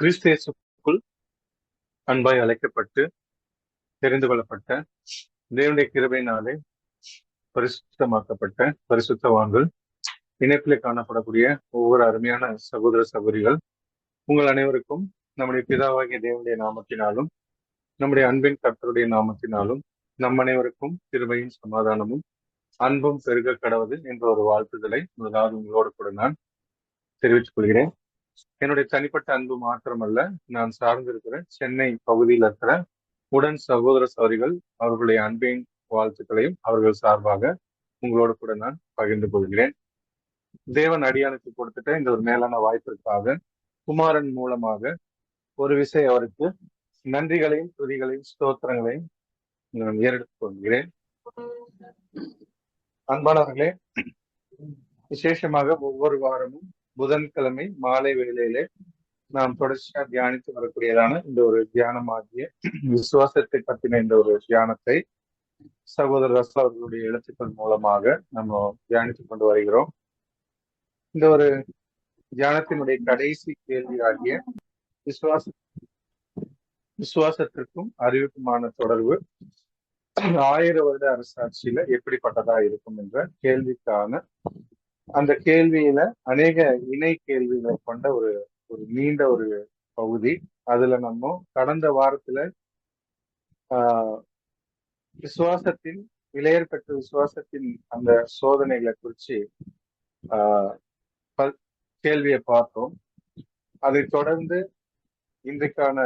கிறிஸ்தேசுக்குள் அன்பாய் அழைக்கப்பட்டு தெரிந்து கொள்ளப்பட்ட தேவனுடைய கிருபையினாலே பரிசுத்தமாக்கப்பட்ட பரிசுத்தவான்கள் இணைப்பிலே காணப்படக்கூடிய ஒவ்வொரு அருமையான சகோதர சகோதரிகள் உங்கள் அனைவருக்கும் நம்முடைய பிதாவாகிய தேவனுடைய நாமத்தினாலும் நம்முடைய அன்பின் கர்த்தருடைய நாமத்தினாலும் நம் அனைவருக்கும் கிருபையும் சமாதானமும் அன்பும் பெருக கடவுது என்ற ஒரு வாழ்த்துதலை முதலாவது உங்களோடு கூட நான் தெரிவித்துக் கொள்கிறேன். என்னுடைய தனிப்பட்ட அன்பு மாத்திரமல்ல, நான் சார்ந்திருக்கிற சென்னை பகுதியில் இருக்கிற உடன் சகோதர சகோதரிகள் அவர்களுடைய அன்பின் வாழ்த்துக்களையும் அவர்கள் சார்பாக உங்களோடு கூட நான் பகிர்ந்து கொள்கிறேன். தேவன் அடியானுக்கு கொடுத்துட்ட இந்த ஒரு மேலான வாய்ப்பிற்காக குமாரன் மூலமாக ஒரு விசை அவருக்கு நன்றிகளையும் துதிகளையும் ஸ்தோத்திரங்களையும் நான் ஏறெடுத்துக் கொள்கிறேன். அன்பானவர்களே, விசேஷமாக ஒவ்வொரு வாரமும் புதன்கிழமை மாலை வேளையிலே நாம் தொடர்ச்சியா தியானித்து வரக்கூடியதான இந்த ஒரு தியானமாகிய விசுவாசத்தை பற்றின இந்த ஒரு தியானத்தை சகோதரர் ரசா அவர்களுடைய எழுத்துக்கள் மூலமாக நம்ம தியானித்துக் கொண்டு வருகிறோம். இந்த ஒரு தியானத்தினுடைய கடைசி கேள்வியாகிய விசுவாசத்திற்கும் அறிவுக்குமான தொடர்பு 1000 வருட அரசாட்சியில எப்படிப்பட்டதா இருக்கும் என்ற கேள்விக்கான அந்த கேள்வியில அநேக இணை கேள்விகளை கொண்ட ஒரு நீண்ட ஒரு பகுதி. அதுல நம்ம கடந்த வாரத்துல விசுவாசத்தின் விலையேற பெற்ற விசுவாசத்தின் அந்த சோதனைகளை குறிச்சு கேள்வியை பார்த்தோம். அதை தொடர்ந்து இன்றைக்கான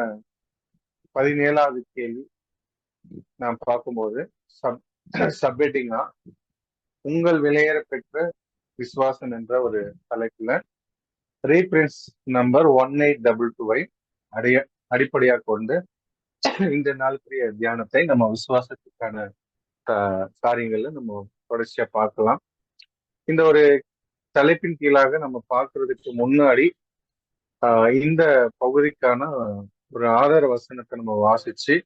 17வது கேள்வி நாம் பார்க்கும்போது சப்ஹெட்டிங்கா உங்கள் விலையேற பெற்ற விசுவாசம் என்ற ஒரு தலைப்புல ரீஃபரன்ஸ் நம்பர் 1822 அடிப்படையாக கொண்டு இந்த நாளுக்குரிய தியானத்தை நம்ம விசுவாசத்துக்கான காரியங்கள்ல நம்ம தொடர்ச்சியா பார்க்கலாம். இந்த ஒரு தலைப்பின் கீழாக நம்ம பார்க்கறதுக்கு முன்னாடி இந்த பகுதிக்கான ஒரு ஆதார வசனத்தை நம்ம வாசிச்சு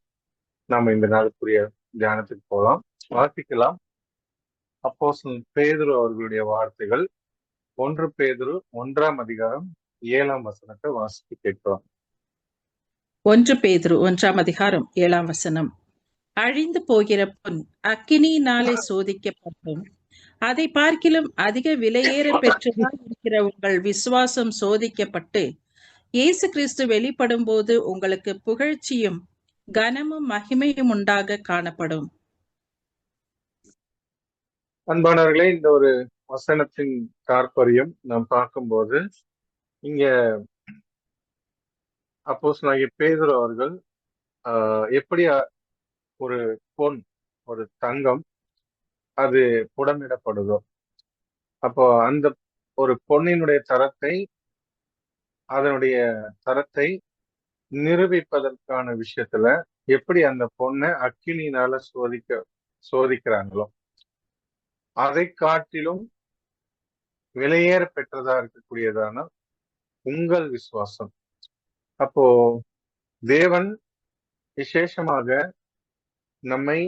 நாம இந்த நாளுக்குரிய தியானத்துக்கு போகலாம். வாசிக்கலாம். அப்போஸ்தலன் பேதுரு அவர்களுடைய வார்த்தைகள் 1 பேதுரு 1ஆம் அதிகாரம் 7ஆம் வசனத்தை வாசித்து கேட்கலாம். 1 பேதுரு 1ஆம் அதிகாரம் 7ஆம் வசனம். அழிந்து போகிற பொன் அக்கினியினாலே சோதிக்கப்பட்டும் அதை பார்க்கிலும் அதிக விலையேற பெற்றதா இருக்கிற உங்கள் விசுவாசம் சோதிக்கப்பட்டு இயேசு கிறிஸ்து வெளிப்படும் போது உங்களுக்கு புகழ்ச்சியும் கனமும் மகிமையும் உண்டாக காணப்படும். அன்பானவர்களே, இந்த ஒரு வசனத்தின் தாற்பயம் நாம் பார்க்கும்போது இங்க அப்போஸ்தலனாகிய பேதுரு அவர்கள் எப்படி ஒரு பொன், ஒரு தங்கம் அது புடமிடப்படுதோ, அப்போ அந்த ஒரு பொன்னினுடைய தரத்தை, அதனுடைய தரத்தை நிரூபிப்பதற்கான விஷயத்துல எப்படி அந்த பொண்ணை அக்கினியினால சோதிக்கிறாங்களோ அதை காட்டிலும் விலையேற பெற்றதா இருக்கக்கூடியதான உங்கள் விசுவாசம். அப்போ தேவன் விசேஷமாக நம்மை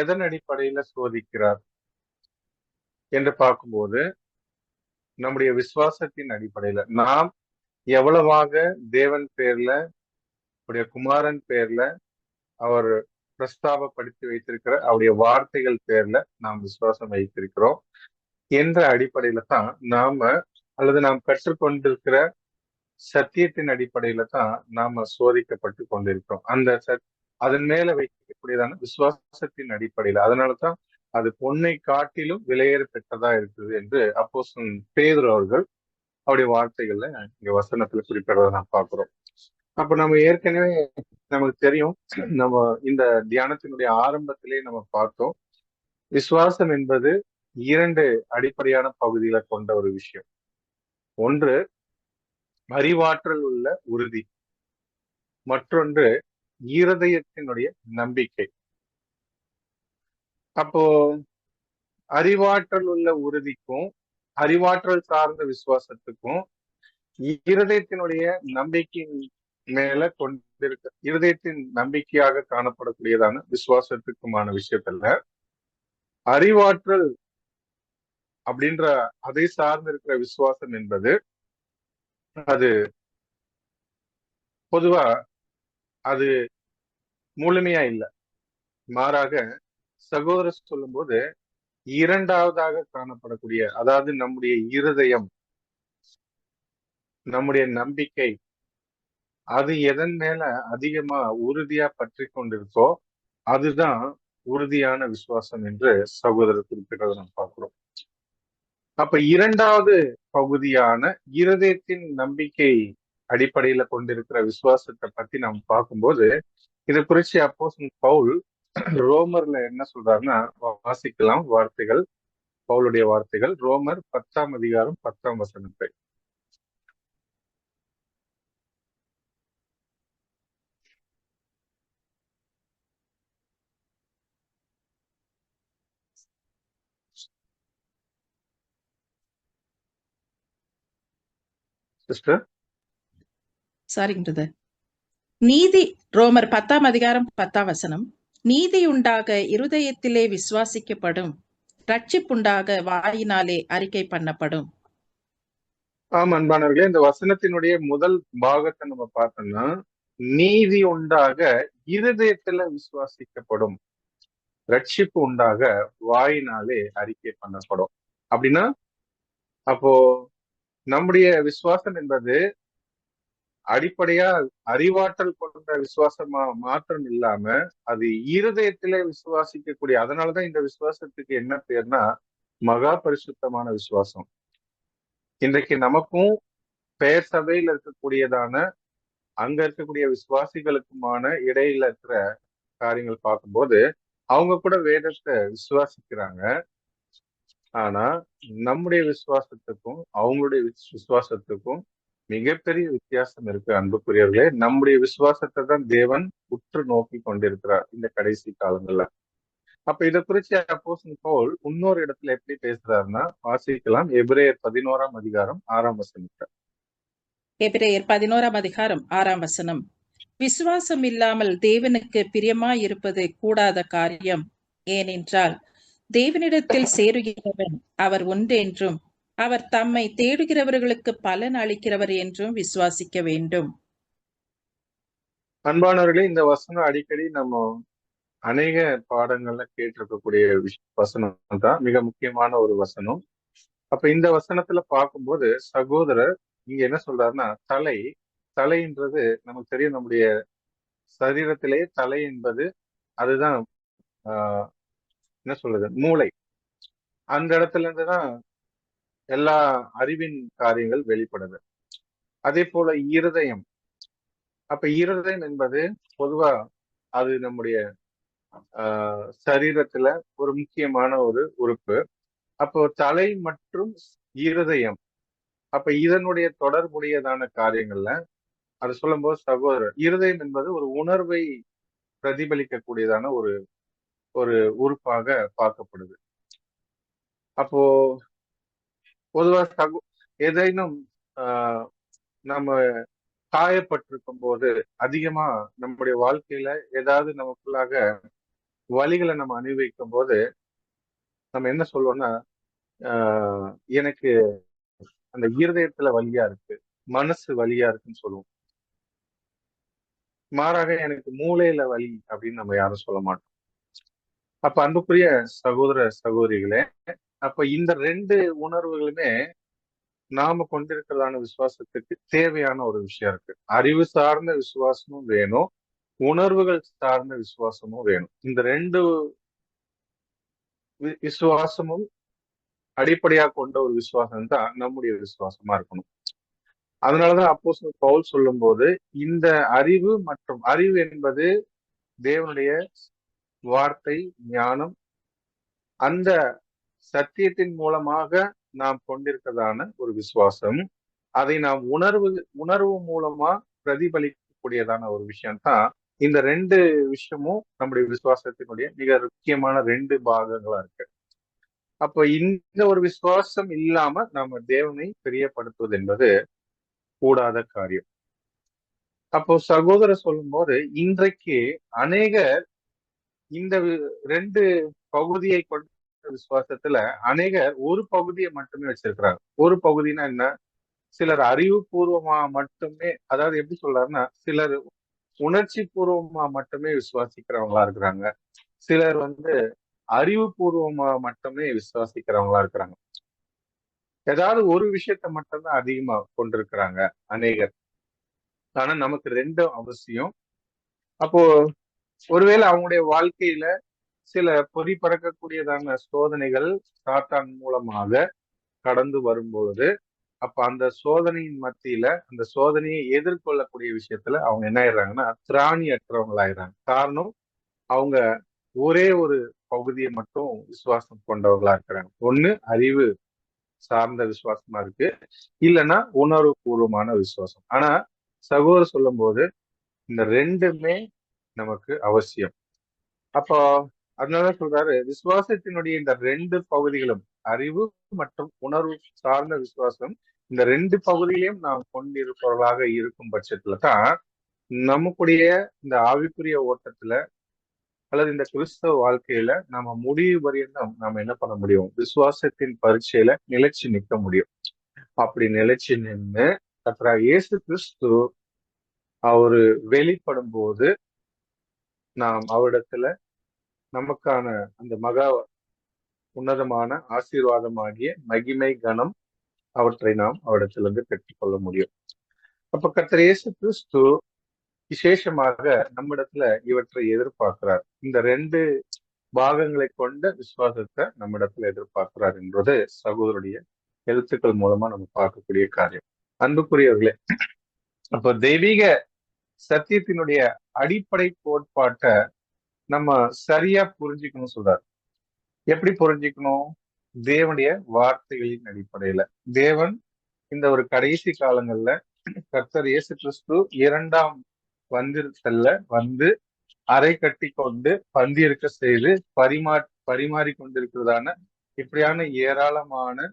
எதன் அடிப்படையில சோதிக்கிறார் என்று பார்க்கும்போது நம்முடைய விசுவாசத்தின் அடிப்படையில நாம் எவ்வளவாக தேவன் பேர்ல, அவருடைய குமாரன் பேர்ல அவர் பிரஸ்தாபப்படுத்தி வைத்திருக்கிற அவருடைய வார்த்தைகள் பேர்ல நாம் விசுவாசம் வைத்திருக்கிறோம் என்ற அடிப்படையில தான் நாம் கற்றுக்கொண்டிருக்கிற சத்தியத்தின் அடிப்படையில தான் நாம சோதிக்கப்பட்டு கொண்டிருக்கிறோம். அதன் மேல வைக்கக்கூடியதான விசுவாசத்தின் அடிப்படையில. அதனாலதான் அது பொன்னை காட்டிலும் விலையேற பெற்றதா இருக்குது என்று அப்போஸ்தலன் பேதுரு அவர்கள் அவருடைய வார்த்தைகள்ல இங்க வசனத்துல குறிப்பிடுறத நான் பார்க்கிறோம். அப்ப நம்ம ஏற்கனவே நமக்கு தெரியும், நம்ம இந்த தியானத்தினுடைய ஆரம்பத்திலே நம்ம பார்த்தோம், விசுவாசம் என்பது 2 அடிப்படையான பகுதிகளை கொண்ட ஒரு விஷயம். ஒன்று அறிவாற்றல் உள்ள உறுதி, மற்றொன்று இருதயத்தினுடைய நம்பிக்கை. அப்போ அறிவாற்றல் உள்ள உறுதிக்கும் அறிவாற்றல் சார்ந்த விசுவாசத்துக்கும் இருதயத்தினுடைய நம்பிக்கையின் மேல இருதயத்தின் நம்பிக்கையாக காணப்படக்கூடியதான விசுவாசத்துக்குமான விஷயத்துல அறிவாற்றல் அப்படின்ற அதை சார்ந்து இருக்கிற விசுவாசம் என்பது அது பொதுவா அது முழுமையா இல்லை. மாறாக சகோதரர் சொல்லும்போது இரண்டாவதாக காணப்படக்கூடிய, அதாவது நம்முடைய இருதயம், நம்முடைய நம்பிக்கை, அது எதன் மேல அதிகமா உறுதியா பற்றி கொண்டிருக்கோ அதுதான் உறுதியான விசுவாசம் என்று சகோதரர் குறிப்பிட்டதை நாம் பார்க்கிறோம். அப்ப இரண்டாவது பகுதியான இருதயத்தின் நம்பிக்கை அடிப்படையில கொண்டிருக்கிற விசுவாசத்தை பத்தி நாம் பார்க்கும்போது, இதை குறிச்சு அப்போஸ்தலன் பவுல் ரோமர்ல என்ன சொல்றாருன்னா, வாசிக்கலாம் வார்த்தைகள், பவுலுடைய வார்த்தைகள், ரோமர் 10ஆம் அதிகாரம் 10ஆம் வசனத்தை. சிஸ்டர், சரிங்க பிரதர். நீதி, ரோமர் 10ஆம் அதிகாரம் 10ஆம் வசனம். நீதி உண்டாக இருதயத்திலே விசுவாசிக்கப்படும், ரட்சிப்புண்டாக வாயினாலே அறிக்கை பண்ணப்படும். ஆம் அன்பானவர்களே, இந்த வசனத்தினுடைய முதல் பாகத்தை நம்ம பார்த்தோம்னா, நீதி உண்டாக இருதயத்துல விசுவாசிக்கப்படும், ரட்சிப்பு உண்டாக வாயினாலே அறிக்கை பண்ணப்படும். அப்படின்னா அப்போ நம்முடைய விசுவாசம் என்பது அடிப்படையா அறிவாற்றல் கொண்ட விசுவாசமா மாத்திரம் இல்லாம அது இருதயத்திலே விசுவாசிக்கக்கூடிய, அதனாலதான் இந்த விசுவாசத்துக்கு என்ன பேர்னா மகா பரிசுத்தமான விசுவாசம். இன்றைக்கு நமக்கும் பெயர் சபையில் இருக்கக்கூடியதான அங்க இருக்கக்கூடிய விசுவாசிகளுக்குமான இடையில இருக்கிற காரியங்கள் பார்க்கும்போது அவங்க கூட வேதத்தை விசுவாசிக்கிறாங்க. ஆனா நம்முடைய விசுவாசத்துக்கும் அவங்களுடைய விசுவாசத்துக்கும் மிகப்பெரிய வித்தியாசம் இருக்கு அன்புக்குரியவர்களே. நம்முடைய விசுவாசத்தை தான் தேவன் உற்று நோக்கி கொண்டிருக்கிறார் இந்த கடைசி காலங்கள்ல. அப்ப இதை குறிச்சு அப்போஸ்தலன் பவுல் இன்னொரு இடத்துல எப்படி பேசுறாருன்னா, வாசிக்கலாம் எபிரேயர் 11ஆம் அதிகாரம் 6ஆம் வசனத்தை. எபிரேயர் 11ஆம் அதிகாரம் 6ஆம் வசனம். விசுவாசம் இல்லாமல் தேவனுக்கு பிரியமாயிருப்பது கூடாத காரியம். ஏனென்றால் தேவனிடத்தில் சேருகிறவன் அவர் ஒன்றென்றும், அவர் தம்மை தேடுகிறவர்களுக்கு பலன் அளிக்கிறவர் என்றும் விசுவாசிக்க வேண்டும். அன்பானவர்களே, இந்த வசனம் அடிக்கடி நம்ம அநேக பாடங்கள்ல கேட்டிருக்கக்கூடிய வசனம் தான், மிக முக்கியமான ஒரு வசனம். அப்ப இந்த வசனத்துல பார்க்கும்போது சகோதரர் இங்க என்ன சொல்றாருன்னா, தலைன்றது நமக்கு தெரியும், நம்முடைய சரீரத்திலே தலை என்பது அதுதான் என்ன சொல்றது, மூளை. அந்த இடத்துல இருந்துதான் எல்லா அறிவின் காரியங்கள் வெளிப்படுது. அதே போல இருதயம். அப்ப இருதயம் என்பது பொதுவா அது நம்முடைய சரீரத்துல ஒரு முக்கியமான ஒரு உறுப்பு. அப்போ தலை மற்றும் இருதயம், அப்ப இதனுடைய தொடர்புடையதான காரியங்கள்ல அது சொல்லும் போது சகோதரர், இருதயம் என்பது ஒரு உணர்வை பிரதிபலிக்கக்கூடியதான ஒரு ஒரு உறுப்பாக பார்க்கப்படுது. அப்போ பொதுவா ஏதேனும் நம்ம காயப்பட்டிருக்கும் போது, அதிகமா நம்முடைய வாழ்க்கையில ஏதாவது நமக்குள்ளாக வலிகளை நம்ம அனுபவிக்கும் போது நம்ம என்ன சொல்லுவோம்னா, எனக்கு அந்த இருதயத்துல வலியா இருக்கு, மனசு வலியா இருக்குன்னு சொல்லுவோம். மாறாக எனக்கு மூளையில வலி அப்படின்னு நம்ம யாரும் சொல்ல மாட்டோம். அப்ப அன்புக்குரிய சகோதர சகோதரிகளே, அப்ப இந்த ரெண்டு உணர்வுகளுமே நாம கொண்டிருக்கிறதான விசுவாசத்துக்கு தேவையான ஒரு விஷயம் இருக்கு. அறிவு சார்ந்த விசுவாசமும் வேணும், உணர்வுகள் சார்ந்த விசுவாசமும் வேணும். இந்த ரெண்டு விசுவாசமும் அடிப்படையாக கொண்ட ஒரு விசுவாசம் தான் நம்முடைய விசுவாசமா இருக்கணும். அதனாலதான் அப்போஸ்தலன் பவுல் சொல்லும் போது இந்த அறிவு என்பது தேவனுடைய வார்த்தை, ஞானம், அந்த சத்தியத்தின் மூலமாக நாம் கொண்டிருக்கிறதான ஒரு விசுவாசம். அதை நாம் உணர்வு மூலமா பிரதிபலிக்கக்கூடியதான ஒரு விஷயம் தான். இந்த ரெண்டு விஷயமும் நம்முடைய விசுவாசத்தினுடைய மிக முக்கியமான ரெண்டு பாகங்களா இருக்கு. அப்ப இந்த ஒரு விசுவாசம் இல்லாம நம்ம தேவனை பிரியப்படுத்துவது என்பது கூடாத காரியம். அப்போ சகோதரர் சொல்லும் போது இன்றைக்கு அநேகர் இந்த ரெண்டு பகுதியை கொண்ட விசுவாசத்துல அநேகர் ஒரு பகுதியை மட்டுமே வச்சிருக்கிறாங்க. ஒரு பகுதினா என்ன, சிலர் அறிவுபூர்வமா மட்டுமே, அதாவது எப்படி சொல்றாருன்னா, சிலர் உணர்ச்சி பூர்வமா மட்டுமே விசுவாசிக்கிறவங்களா இருக்கிறாங்க. சிலர் அறிவுபூர்வமா மட்டுமே விசுவாசிக்கிறவங்களா இருக்கிறாங்க. ஏதாவது ஒரு விஷயத்த மட்டும்தான் அதிகமா கொண்டிருக்கிறாங்க அநேகர். ஆனா நமக்கு ரெண்டும் அவசியம். அப்போ ஒருவேளை அவங்களுடைய வாழ்க்கையில சில பொறி பறக்கக்கூடியதான சோதனைகள் சாத்தான் மூலமாக கடந்து வரும்பொழுது, அப்ப அந்த சோதனையின் மத்தியில அந்த சோதனையை எதிர்கொள்ளக்கூடிய விஷயத்துல அவங்க என்ன ஆயிடுறாங்கன்னா திராணி அற்றவங்களாயிடுறாங்க. காரணம், அவங்க ஒரே ஒரு பகுதியை மட்டும் விசுவாசம் கொண்டவர்களா இருக்கிறாங்க. ஒண்ணு அறிவு சார்ந்த விசுவாசமா இருக்கு, இல்லைன்னா உணர்வு பூர்வமான விசுவாசம். ஆனா சகோதரர் சொல்லும் போது இந்த ரெண்டுமே நமக்கு அவசியம். அப்போ அதனால சொல்றாரு, விசுவாசத்தினுடைய இந்த ரெண்டு பகுதிகளும், அறிவு மற்றும் உணர்வு சார்ந்த விசுவாசம், இந்த ரெண்டு பகுதியிலையும் நாம் கொண்டிருப்பவர்களாக இருக்கும் பட்சத்துல தான் நமக்குடைய இந்த ஆவிக்குரிய ஓட்டத்துல அல்லது இந்த கிறிஸ்தவ வாழ்க்கையில நம்ம முடிவு பரியந்தம் நாம என்ன பண்ண முடியும், விசுவாசத்தின் பரீட்சையில நிலைச்சு நிற்க முடியும். அப்படி நிலைச்சு நின்று கர்த்தராகிய இயேசு கிறிஸ்து அவரு வெளிப்படும் போது நாம் அவரிடத்துல நமக்கான அந்த மகா உன்னதமான ஆசீர்வாதமாகிய மகிமை கனம் அவற்றை நாம் அவரிடத்திலிருந்து பெற்றுக்கொள்ள முடியும். அப்ப கர்த்தர் இயேசு கிறிஸ்து விசேஷமாக நம்மிடத்துல இவற்றை எதிர்பார்க்கிறார். இந்த ரெண்டு பாகங்களை கொண்ட விசுவாசத்தை நம்மிடத்துல எதிர்பார்க்கிறார் என்பது சகோதரருடைய எழுத்துக்கள் மூலமா நம்ம பார்க்கக்கூடிய காரியம். அன்புக்குரியவர்களே, அப்ப தெய்வீக சத்தியத்தினுடைய அடிப்படை கோட்பாட்டை நம்ம சரியா புரிஞ்சுக்கணும் சொல்றாரு. எப்படி புரிஞ்சுக்கணும்? தேவனுடைய வார்த்தைகளின் அடிப்படையில. தேவன் இந்த ஒரு கடைசி காலங்கள்ல கர்த்தர் இயேசு கிறிஸ்து இரண்டாம் வந்திருத்தல்ல அறை கட்டி கொண்டு பந்தியிருக்க செய்து பரிமாறி கொண்டிருக்கிறதான இப்படியான ஏராளமான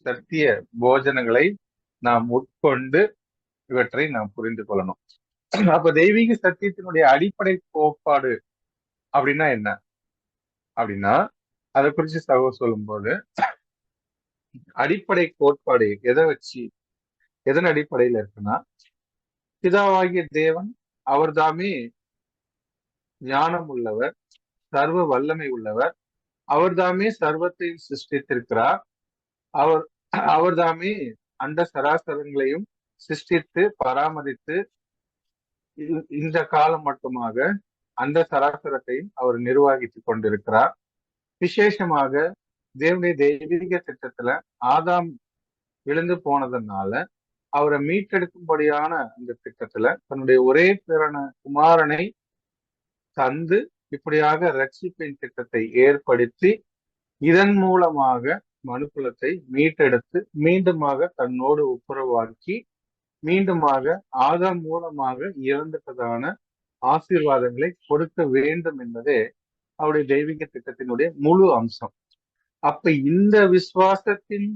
சத்திய போஜனங்களை நாம் உட்கொண்டு இவற்றை நாம் புரிந்து கொள்ளணும். அப்ப தெய்வீக சத்தியத்தினுடைய அடிப்படை கோட்பாடு அப்படின்னா என்ன அப்படின்னா, அதை குறிச்சு சகோதரர் சொல்லும் போது, அடிப்படை கோட்பாடு எதன் அடிப்படையில இருக்குன்னா, பிதாவாகிய தேவன் அவர்தாமே ஞானம் உள்ளவர், சர்வ வல்லமை உள்ளவர், அவர்தாமே சர்வத்தையும் சிருஷ்டித்திருக்கிறார். அவர்தாமே அண்ட சராசரங்களையும் சிருஷ்டித்து பராமரித்து இந்த காலம் மட்டுமாக அந்த சராசரத்தையும் அவர் நிர்வகித்துக் கொண்டிருக்கிறார். விசேஷமாக தேவனுடைய தெய்வீக திட்டத்துல ஆதாம் விழுந்து போனதுனால அவரை மீட்டெடுக்கும்படியான அந்த திட்டத்துல தன்னுடைய ஒரே பிறன குமாரனை தந்து இப்படியாக ரட்சிப்பின் திட்டத்தை ஏற்படுத்தி இதன் மூலமாக மனுக்குலத்தை மீட்டெடுத்து மீண்டுமாக தன்னோடு ஒப்புரவாக்கி மீண்டுமாக ஆதாம் மூலமாக இறந்துட்டதான ஆசீர்வாதங்களை கொடுக்க வேண்டும் என்பதே அவருடைய தெய்வீக திட்டத்தினுடைய முழு அம்சம். அப்ப இந்த விசுவாசத்தின்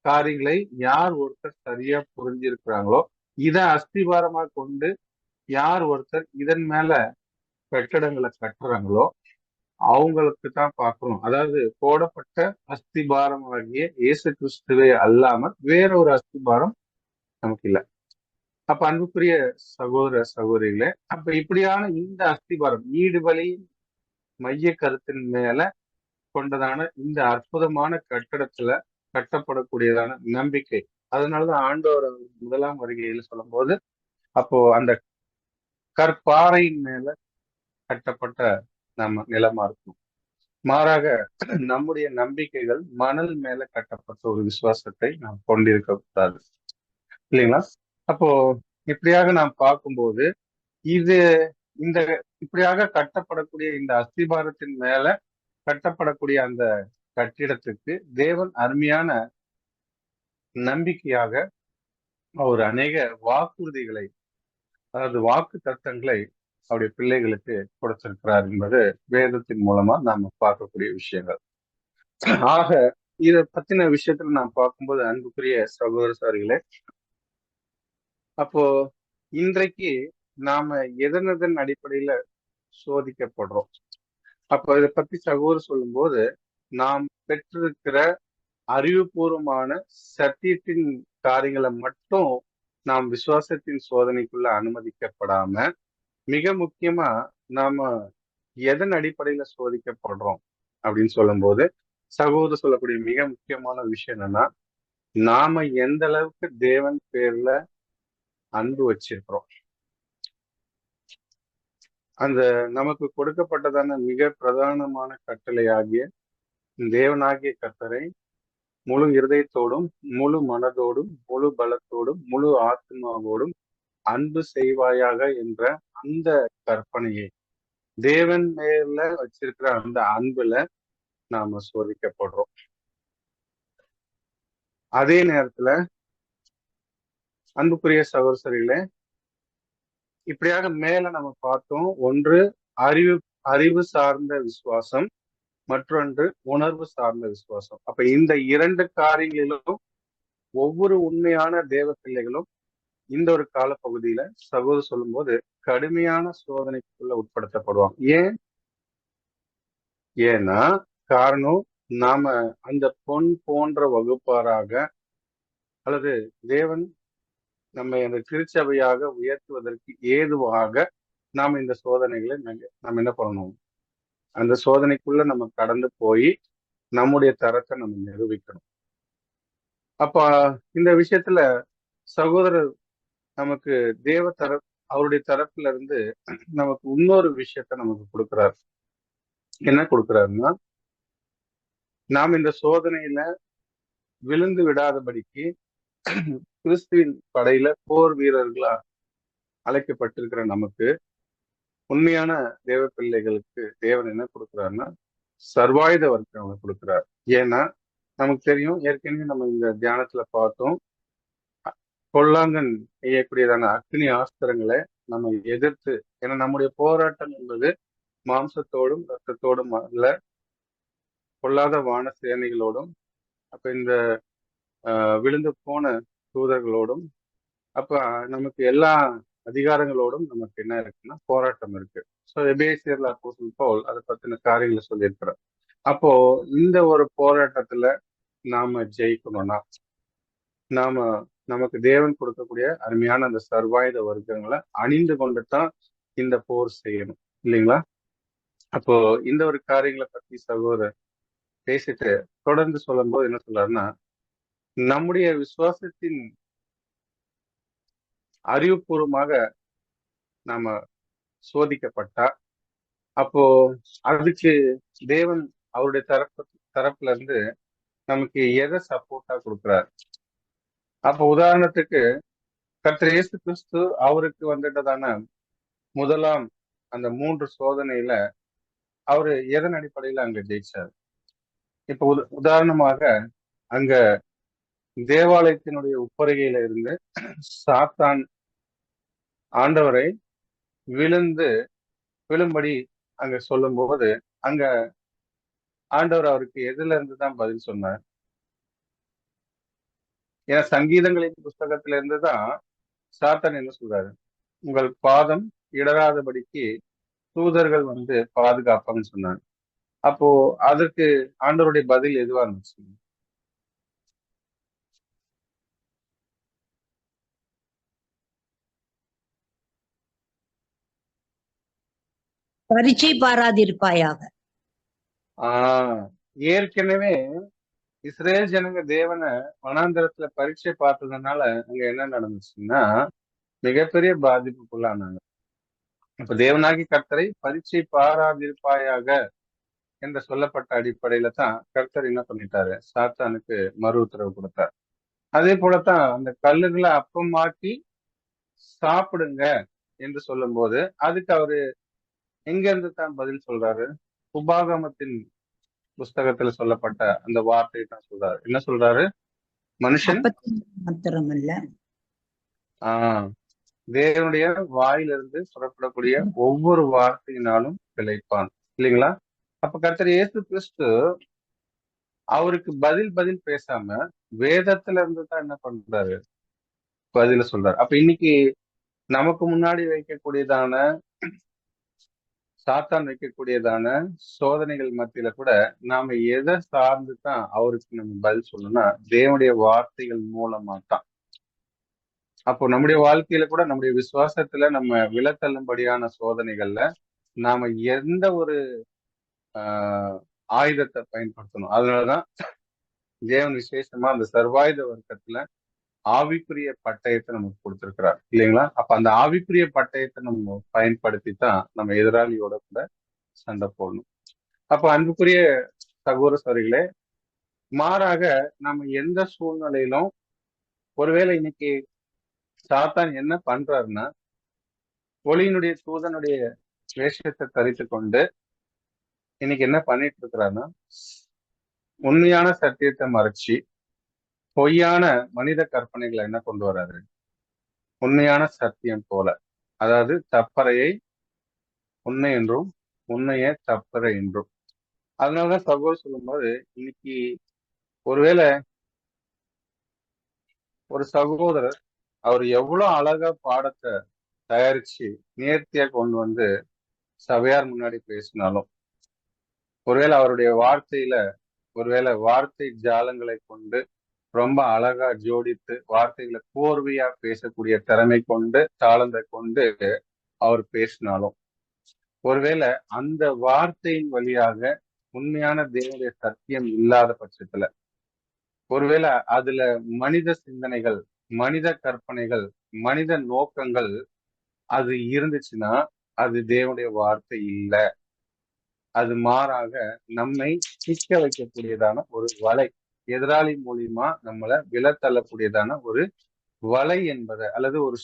காரியங்களை யார் ஒருத்தர் சரியா புரிஞ்சிருக்கிறாங்களோ, இதை அஸ்திபாரமா கொண்டு யார் ஒருத்தர் இதன் மேல கட்டடங்களை கட்டுறாங்களோ அவங்களுக்கு தான் பார்க்கணும். அதாவது போடப்பட்ட அஸ்திபாரம் ஆகிய இயேசு கிறிஸ்துவே அல்லாமல் வேற ஒரு அஸ்திபாரம் நமக்கு இல்லை. அப்ப அன்புக்குரிய சகோதர சகோதரிகளே, அப்ப இப்படியான இந்த அஸ்திபாரம் ஈடுபலி மைய கருத்தின் மேல கொண்டதான இந்த அற்புதமான கட்டடத்துல கட்டப்படக்கூடியதான நம்பிக்கை. அதனாலதான் ஆண்டவர் முதலாம் வருகையில சொல்லும் போது, அப்போ அந்த கற்பாறையின் மேல கட்டப்பட்ட நம்ம நிலமா இருக்கும். மாறாக நம்முடைய நம்பிக்கைகள் மணல் மேல கட்டப்பட்ட ஒரு விசுவாசத்தை நாம் கொண்டிருக்க கூடாது, இல்லைங்களா? அப்போ இப்படியாக நாம் பார்க்கும்போது இந்த இப்படியாக கட்டப்படக்கூடிய இந்த அஸ்திபாரத்தின் மேல கட்டப்படக்கூடிய அந்த கட்டிடத்துக்கு தேவன் அருமையான நம்பிக்கையாக ஒரு அநேக வாக்குறுதிகளை, அதாவது வாக்கு தத்தங்களை அவருடைய பிள்ளைகளுக்கு கொடுத்திருக்கிறார் என்பது வேதத்தின் மூலமா நாம பார்க்கக்கூடிய விஷயங்கள். ஆக இதை பத்தின விஷயத்துல நாம் பார்க்கும்போது அன்புக்குரிய சகோதர சகோதரிகளே, அப்போ இன்றைக்கு நாம எதன் அடிப்படையில சோதிக்கப்படுறோம்? அப்போ இதை பத்தி சகோதரர் சொல்லும் போது, நாம் பெற்றிருக்கிற அறிவுபூர்வமான சத்தியத்தின் காரியங்களை மட்டும் நாம் விசுவாசத்தின் சோதனைக்குள்ள அனுமதிக்கப்படாம, மிக முக்கியமா நாம எதன் அடிப்படையில சோதிக்கப்படுறோம் அப்படின்னு சொல்லும்போது, சகோதரர் சொல்லக்கூடிய மிக முக்கியமான விஷயம் என்னன்னா, நாம எந்த அளவுக்கு தேவன் பேர்ல அன்பு வச்சிருக்கிறோம். அந்த நமக்கு கொடுக்கப்பட்டதான மிக பிரதானமான கட்டளையாகிய தேவனாகிய கர்த்தரை முழு இருதயத்தோடும், முழு மனதோடும், முழு பலத்தோடும், முழு ஆத்மாவோடும் அன்பு செய்வாயாக என்ற அந்த கற்பனையை, தேவன் மேல வச்சிருக்கிற அந்த அன்புல நாம சோதிக்கப்படுறோம். அதே நேரத்துல அன்புக்குரிய சகோதரர்களே, இப்படியாக மேல நம்ம பார்த்தோம். ஒன்று அறிவு சார்ந்த விசுவாசம், மற்றொன்று உணர்வு சார்ந்த விசுவாசம். அப்ப இந்த இரண்டு காரியங்களிலும் ஒவ்வொரு உண்மையான தேவ பிள்ளைகளும் இந்த ஒரு காலப்பகுதியில சகோதரர் சொல்லும் போது கடுமையான சோதனைக்குள்ள உட்படுத்தப்படுவாங்க. ஏன்னா காரணம், நாம அந்த பொன் போன்ற வகுப்பாராக அல்லது தேவன் நம்மை அந்த திருச்சபையாக உயர்த்துவதற்கு ஏதுவாக நாம் இந்த சோதனைகளை நம்ம என்ன பண்ணணும், அந்த சோதனைக்குள்ள நம்ம கடந்து போய் நம்முடைய தரத்தை நம்ம நிரூபிக்கணும். அப்ப இந்த விஷயத்துல சகோதரர் நமக்கு அவருடைய தரப்புல இருந்து நமக்கு இன்னொரு விஷயத்த நமக்கு கொடுக்கிறார். என்ன கொடுக்கிறாருன்னா, நாம் இந்த சோதனையில விழுந்து விடாதபடிக்கு கிறிஸ்துவின் படையில போர் வீரர்களா அழைக்கப்பட்டிருக்கிற நமக்கு, உண்மையான தேவ பிள்ளைகளுக்கு தேவன் என்ன கொடுக்கிறாருன்னா சர்வாயுத வர்க்கம் கொடுக்கிறார். ஏன்னா நமக்கு தெரியும், ஏற்கனவே நம்ம இந்த தியானத்துல பார்த்தோம், பொல்லாங்கன் செய்யக்கூடியதான அக்னி ஆஸ்திரங்களை நம்ம எதிர்த்து, ஏன்னா நம்முடைய போராட்டம் என்பது மாம்சத்தோடும் ரத்தத்தோடும் அல்ல, பொல்லாத வான சேனைகளோடும், அப்ப இந்த விழுந்து போன தூதர்களோடும், அப்ப நமக்கு எல்லா அதிகாரங்களோடும் நமக்கு என்ன இருக்குன்னா போராட்டம் இருக்கு. ஸோ எபேசியர்ல அப்போஸ்தலன் பவுல் அதை பத்தின காரியங்களை சொல்லியிருக்கிறார். அப்போ இந்த ஒரு போராட்டத்துல நாம ஜெயிக்கணும்னா, நமக்கு தேவன் கொடுக்கக்கூடிய அருமையான அந்த சர்வாயுத வர்க்கங்களை அணிந்து கொண்டுதான் இந்த போர் செய்யணும், இல்லைங்களா? அப்போ இந்த ஒரு காரியங்களை பத்தி சகோதரர் பேசிட்டு தொடர்ந்து சொல்லும் போது என்ன சொல்றாருன்னா, நம்முடைய விசுவாசத்தின் அறிவுபூர்வமாக நாம சோதிக்கப்பட்டா, அப்போ அதுக்கு தேவன் அவருடைய தரப்புல இருந்து நமக்கு எதை சப்போர்ட்டா கொடுக்குறாரு. அப்போ உதாரணத்துக்கு கர்த்தர் இயேசு கிறிஸ்து அவருக்கு வந்துட்டதான முதலாம் அந்த 3 சோதனையில அவரு எதன் அடிப்படையில அங்க ஜெயிச்சார்? இப்ப உதாரணமாக அங்க தேவாலயத்தினுடைய உப்பருகையில இருந்து சாத்தான் ஆண்டவரை விழும்படி அங்க சொல்லும் போது, அங்க ஆண்டவர் அவருக்கு எதுல இருந்துதான் பதில் சொன்னார்? ஏன்னா சங்கீதங்களின் புஸ்தகத்துல இருந்துதான் சாத்தான் என்ன சொல்றாரு, உங்கள் பாதம் இடராதபடிக்கு தூதர்கள் பாதுகாப்பாங்கன்னு சொன்னாங்க. அப்போ அதற்கு ஆண்டவருடைய பதில் எதுவா இருந்துச்சு? பரீட்சை பாராதிருப்பாயாக. ஏற்கனவே இஸ்ரேல் ஜனங்க தேவனை வனாந்தரத்துல பரீட்சை பார்த்ததுனால அங்க என்ன நடந்துச்சுன்னா மிகப்பெரிய பாதிப்புக்குள்ளானாங்க. இப்ப தேவனாகி கர்த்தரை பரீட்சை பாராதிருப்பாயாக என்று சொல்லப்பட்ட அடிப்படையில தான் கர்த்தர் என்ன பண்ணிட்டாரு, சாத்தானுக்கு மறு உத்தரவு கொடுத்தார். அதே போலத்தான் அந்த கல்லுகளை அப்பமாக்கி சாப்பிடுங்க என்று சொல்லும் போது அதுக்கு அவரு எங்க இருந்து தான் பதில் சொல்றாரு? உபாகமத்தின் புஸ்தகத்துல சொல்லப்பட்ட அந்த வார்த்தை தான் சொல்றாரு. என்ன சொல்றாரு? மனுஷன் மாத்திரமல்ல, தேவனுடைய வாயிலிருந்து சொல்லப்படக்கூடிய ஒவ்வொரு வார்த்தையினாலும் பிழைப்பான், இல்லைங்களா? அப்ப கர்த்தர் இயேசு கிறிஸ்து அவருக்கு பதில் பேசாம வேதத்துல இருந்து தான் என்ன பண்றாரு, பதில சொல்றாரு. அப்ப இன்னைக்கு நமக்கு முன்னாடி வைக்கக்கூடியதான சாத்தான் வைக்கக்கூடியதான சோதனைகள் மத்தியில கூட நாம எதை சார்ந்து தான் அவருக்கு நம்ம பதில் சொல்லணும்னா தேவனுடைய வார்த்தைகள் மூலமா தான். அப்போ நம்முடைய வாழ்க்கையில கூட நம்முடைய விசுவாசத்துல நம்ம விலத்தள்ளும்படியான சோதனைகள்ல நாம எந்த ஒரு ஆயுதத்தை பயன்படுத்தணும். அதனாலதான் தேவன் விசேஷமா அந்த சர்வாயுத வர்க்கத்துல ஆவிக்குரிய பட்டயத்தை நமக்கு கொடுத்திருக்கிறார் இல்லைங்களா? அப்ப அந்த ஆவிக்குரிய பட்டயத்தை நம்ம பயன்படுத்தி தான் நம்ம எதிராளியோட கூட சண்டை போடணும். அப்ப அன்புக்குரிய சகோதர சகோதரிகளே, மாறாக நம்ம எந்த சூழ்நிலையிலும் ஒருவேளை இன்னைக்கு சாத்தான் என்ன பண்றாருன்னா, ஒளியினுடைய தூதனுடைய வேஷத்தை தரித்து கொண்டு இன்னைக்கு என்ன பண்ணிட்டு இருக்கிறாருன்னா, உண்மையான சத்தியத்தை மறைச்சு பொய்யான மனித கற்பனைகளை என்ன கொண்டு வர்றாரு, உண்மையான சத்தியம் போல, அதாவது தப்பறையை உண்மை என்றும் உண்மையை தப்பறை என்றும். அதனாலதான் சகோதரர் சொல்லும்போது இன்னைக்கு ஒருவேளை ஒரு சகோதரர் அவர் எவ்வளவு அழகா பாடத்தை தயாரிச்சு நேர்த்தியா கொண்டு வந்து சபையார் முன்னாடி பேசினாலும், ஒருவேளை அவருடைய வார்த்தையில ஒருவேளை வார்த்தை ஜாலங்களை கொண்டு ரொம்ப அழகா ஜோடித்து வார்த்தைகளை கோர்வையா பேசக்கூடிய திறமை கொண்டு தாளந்தை கொண்டு அவர் பேசினாலும், ஒருவேளை அந்த வார்த்தையின் வழியாக உண்மையான தேவனுடைய சத்தியம் இல்லாத பட்சத்துல, ஒருவேளை அதுல மனித சிந்தனைகள், மனித கற்பனைகள், மனித நோக்கங்கள் அது இருந்துச்சுன்னா அது தேவனுடைய வார்த்தை இல்லை. அது மாறாக நம்மை சிக்க வைக்கக்கூடியதான ஒரு வலை, எதிராளி மூலியமா நம்மளை விலத்தள்ளக்கூடியதான ஒரு வலை என்பதை அல்லது ஒரு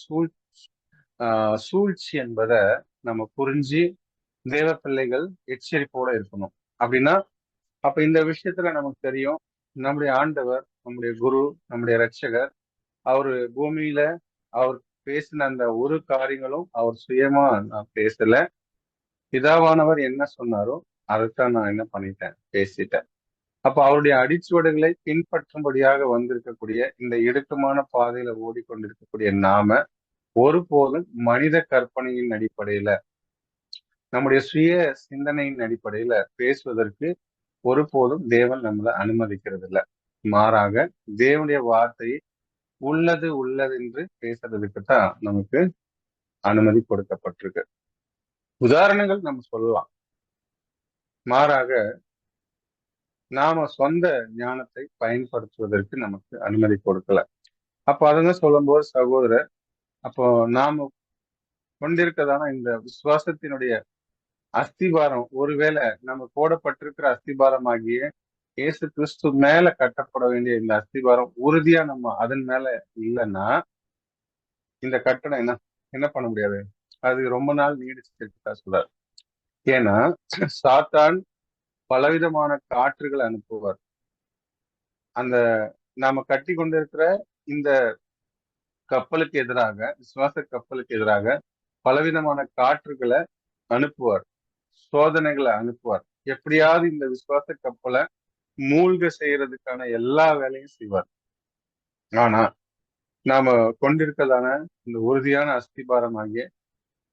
சூழ்ச்சி என்பதை நம்ம புரிஞ்சு தேவ பிள்ளைகள் எச்சரிப்போட இருக்கணும். அப்படின்னா அப்ப இந்த விஷயத்துல நமக்கு தெரியும், நம்முடைய ஆண்டவர், நம்முடைய குரு, நம்முடைய ரட்சகர், அவரு பூமியில அவர் பேசின அந்த ஒரு காரியங்களும் அவர் சுயமா நான் பேசல. பிதாவானவர் என்ன சொன்னாரோ அதைத்தான் நான் என்ன பண்ணிட்டேன், பேசிட்டேன். அப்ப அவருடைய அடிச்சுவடுகளை பின்பற்றும்படியாக வந்திருக்கக்கூடிய இந்த இடுக்கமான பாதையில ஓடிக்கொண்டிருக்கக்கூடிய நாம ஒருபோதும் மனித கற்பனையின் அடிப்படையில, நம்முடைய சுய சிந்தனையின் அடிப்படையில பேசுவதற்கு ஒருபோதும் தேவன் நம்மளை அனுமதிக்கிறது இல்லை. மாறாக தேவனுடைய வார்த்தையை உள்ளது உள்ளதென்று பேசுறதுக்கு தான் நமக்கு அனுமதி கொடுக்கப்பட்டிருக்கு. உதாரணங்கள் நம்ம சொல்லலாம். மாறாக நாம சொந்த ஞானத்தை பயன்படுத்துவதற்கு நமக்கு அனுமதி கொடுக்கல. அப்ப அதெல்லாம் சொல்லும் போது சகோதரர், அப்போ நாம கொண்டிருக்கிறதான இந்த விசுவாசத்தினுடைய அஸ்திபாரம், ஒருவேளை நம்ம போடப்பட்டிருக்கிற அஸ்திபாரம் ஆகிய இயேசு கிறிஸ்து மேல கட்டப்பட வேண்டிய இந்த அஸ்திபாரம் உறுதியா நம்ம அதன் மேல இல்லைன்னா இந்த கட்டணம் என்ன பண்ண முடியாது, அது ரொம்ப நாள் நீடிச்சிருக்கா சொல்றாரு. ஏன்னா சாத்தான் பலவிதமான காற்றுகளை அனுப்புவார். அந்த நாம கட்டி கொண்டிருக்கிற இந்த கப்பலுக்கு எதிராக, விசுவாச கப்பலுக்கு எதிராக பலவிதமான காற்றுகளை அனுப்புவார், சோதனைகளை அனுப்புவார். எப்படியாவது இந்த விசுவாச கப்பலை மூழ்க செய்யறதுக்கான எல்லா வேலையும் செய்வார். ஆனா நாம கொண்டிருக்கிறதான இந்த உறுதியான அஸ்திபாரம் ஆகிய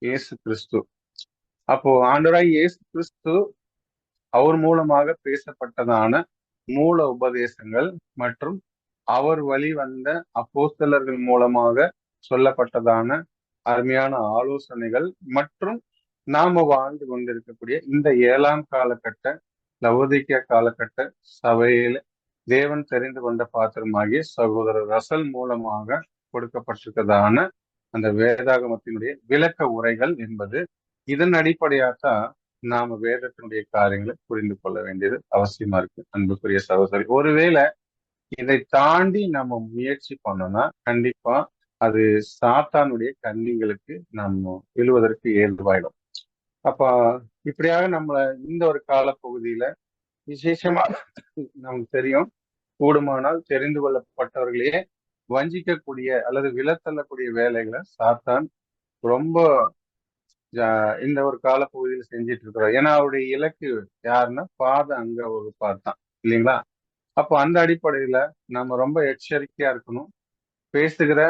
இயேசு கிறிஸ்து, அப்போ ஆண்டவராய் இயேசு கிறிஸ்து அவர் மூலமாக பேசப்பட்டதான மூல உபதேசங்கள் மற்றும் அவர் வழி வந்த அப்போஸ்தலர்கள் மூலமாக சொல்லப்பட்டதான அருமையான ஆலோசனைகள் மற்றும் நாம வாழ்ந்து கொண்டிருக்கக்கூடிய இந்த 7ஆம் காலகட்ட லவோதிக்கேயா காலகட்ட சபையில தேவன் தெரிந்து கொண்ட பாத்திரமாகிய சகோதரர் ரசல் மூலமாக கொடுக்கப்பட்டிருக்கிறதான அந்த வேதாகமத்தினுடைய விளக்க உரைகள் என்பது, இதன் அடிப்படையாத்தான் நாம வேதத்தினுடைய காரியங்களை புரிந்து கொள்ள வேண்டியது அவசியமா இருக்கு. அன்புக்குரிய சகோதரி, ஒருவேளை இதை தாண்டி நம்ம முயற்சி பண்ணோம்னா கண்டிப்பா அது சாத்தானுடைய கண்ணிகளுக்கு நம்ம விழுவதற்கு ஏதுவாயிடும். அப்ப இப்படியாக நம்மள இந்த ஒரு காலப்பகுதியில விசேஷமா நமக்கு தெரியும், கூடுமானால் தெரிந்து கொள்ளப்பட்டவர்களையே வஞ்சிக்கக்கூடிய அல்லது விலத்தள்ளக்கூடிய வேலைகளை சாத்தான் ரொம்ப இந்த ஒரு காலப்பகுதியில் செஞ்சிட்டு இருக்கிறோம். ஏன்னா அவருடைய இலக்கு யாருன்னா பாத அங்க வகுப்பார் தான் இல்லைங்களா? அப்போ அந்த அடிப்படையில நம்ம ரொம்ப எச்சரிக்கையா இருக்கணும். பேசுகிற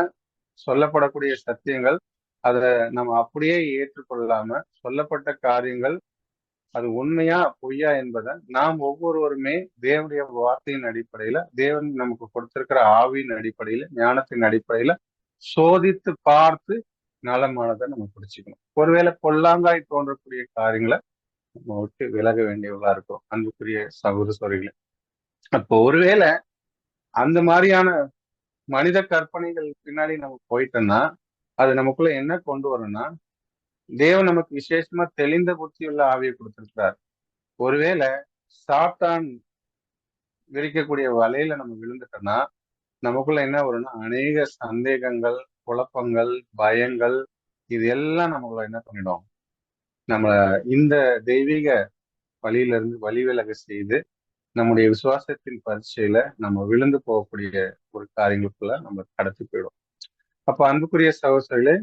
சொல்லப்படக்கூடிய சத்தியங்கள் அதை நம்ம அப்படியே ஏற்றுக்கொள்ளாம சொல்லப்பட்ட காரியங்கள் அது உண்மையா பொய்யா என்பதை நாம் ஒவ்வொருவருமே தேவனுடைய வார்த்தையின் அடிப்படையில, தேவன் நமக்கு கொடுத்திருக்கிற ஆவியின் அடிப்படையில, ஞானத்தின் அடிப்படையில சோதித்து பார்த்து நலமானதை நம்ம பிடிச்சுக்கணும். ஒருவேளை பொல்லாங்காய் தோன்றக்கூடிய காரியங்களை நம்ம விட்டு விலக வேண்டியவர்களா இருக்கும், அன்புக்குரிய சகோதர சகோதரிகளே. அப்போ ஒருவேளை அந்த மாதிரியான மனித கற்பனைகள் பின்னாடி நம்ம போயிட்டோம்னா அது நமக்குள்ள என்ன கொண்டு வரும்னா, தேவன் நமக்கு விசேஷமா தெளிந்த புத்தியுள்ள ஆவியை கொடுத்திருக்கிறார். ஒருவேளை சாத்தான் விரிக்கக்கூடிய வலையில நம்ம விழுந்துட்டோம்னா நமக்குள்ள என்ன வரும்னா, அநேக சந்தேகங்கள், குழப்பங்கள், பயங்கள், இது எல்லாம் நமக்குள்ள என்ன பண்ணிடும், நம்ம இந்த தெய்வீக வழியில இருந்து வழி விலக செய்து நம்முடைய விசுவாசத்தின் பரீட்சையில நம்ம விழுந்து போகக்கூடிய ஒரு காரியங்களுக்குள்ள நம்ம கடத்தி போயிடும். அப்ப அன்புக்குரிய சகோதரர்களே,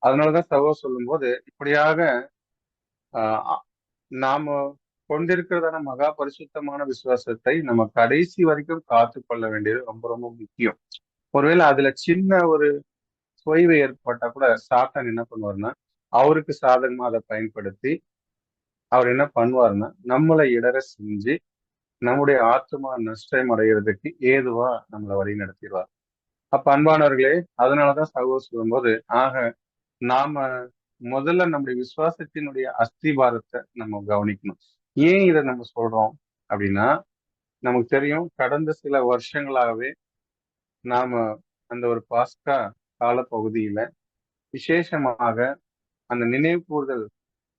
அதனாலதான் சகோதரர் சொல்லும் போது இப்படியாக நாம கொண்டிருக்கிறதான மகா பரிசுத்தமான விசுவாசத்தை நம்ம கடைசி வரைக்கும் காத்து கொள்ள வேண்டியது ரொம்ப ரொம்ப முக்கியம். ஒருவேளை அதுல சின்ன ஒரு தொய்வு ஏற்பட்டா கூட சாத்தான் என்ன பண்ணுவாருன்னா, அவருக்கு சாதகமா அதை பயன்படுத்தி அவர் என்ன பண்ணுவாருன்னா, நம்மளை இடற செஞ்சு நம்முடைய ஆத்மா நஷ்டம் அடைகிறதுக்கு ஏதுவா நம்மளை வழி நடத்திடுவார். அப்ப அன்பானவர்களே, அதனாலதான் சகோதரர் சொல்லும்போது, ஆக நாம முதல்ல நம்முடைய விசுவாசத்தினுடைய அஸ்திபாரத்தை நம்ம கவனிக்கணும். ஏன் இதை நம்ம சொல்றோம் அப்படின்னா, நமக்கு தெரியும் கடந்த சில வருஷங்களாகவே நாம அந்த ஒரு பாஸ்கா கால பகுதியில விசேஷமாக அந்த நினைவு கூறுதல்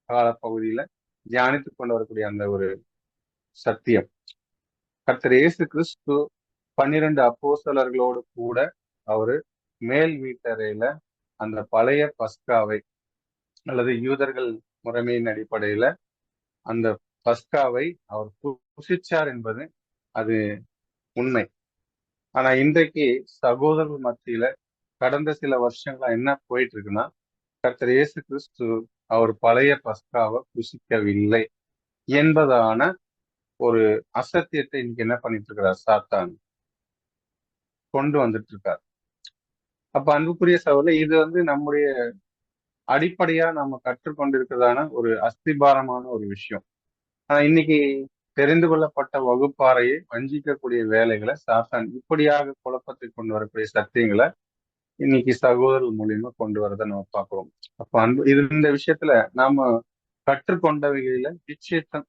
கால பகுதியில தியானித்து கொண்டு வரக்கூடிய அந்த ஒரு சத்தியம், கர்த்தர் இயேசு கிறிஸ்து 12 அப்போஸ்தலர்களோடு கூட அவரு மேல் வீட்டறையில அந்த பழைய பஸ்காவை அல்லது யூதர்கள் முறைமையின் அடிப்படையில அந்த பஸ்காவை அவர் புசிச்சார் என்பது அது உண்மை. ஆனா இன்றைக்கு சகோதரர்கள் மத்தியில கடந்த சில வருஷங்களா என்ன போயிட்டு இருக்குன்னா, கர்த்தர் இயேசு கிறிஸ்து அவர் பழைய பஸ்காவை புசிக்கவில்லை என்பதான ஒரு அசத்தியத்தை இன்னைக்கு என்ன பண்ணிட்டு இருக்கிறார், சாத்தான் கொண்டு வந்துட்டு இருக்கார். அப்ப அன்புக்குரிய சகோதரர், இது நம்முடைய அடிப்படையா நம்ம கற்றுக்கொண்டிருக்கிறதான ஒரு அஸ்திபாரமான ஒரு விஷயம். ஆனா இன்னைக்கு தெரிந்து கொள்ளப்பட்ட வகுப்பாறையை வஞ்சிக்கக்கூடிய வேலைகளை சாத்தான் இப்படியாக குழப்பத்தை கொண்டு வரக்கூடிய சத்தியங்களை இன்னைக்கு சகோதரர்கள் மூலியமா கொண்டு வரதை நம்ம பார்க்கிறோம். அப்ப இந்த விஷயத்துல நாம கற்றுக்கொண்டவைகளில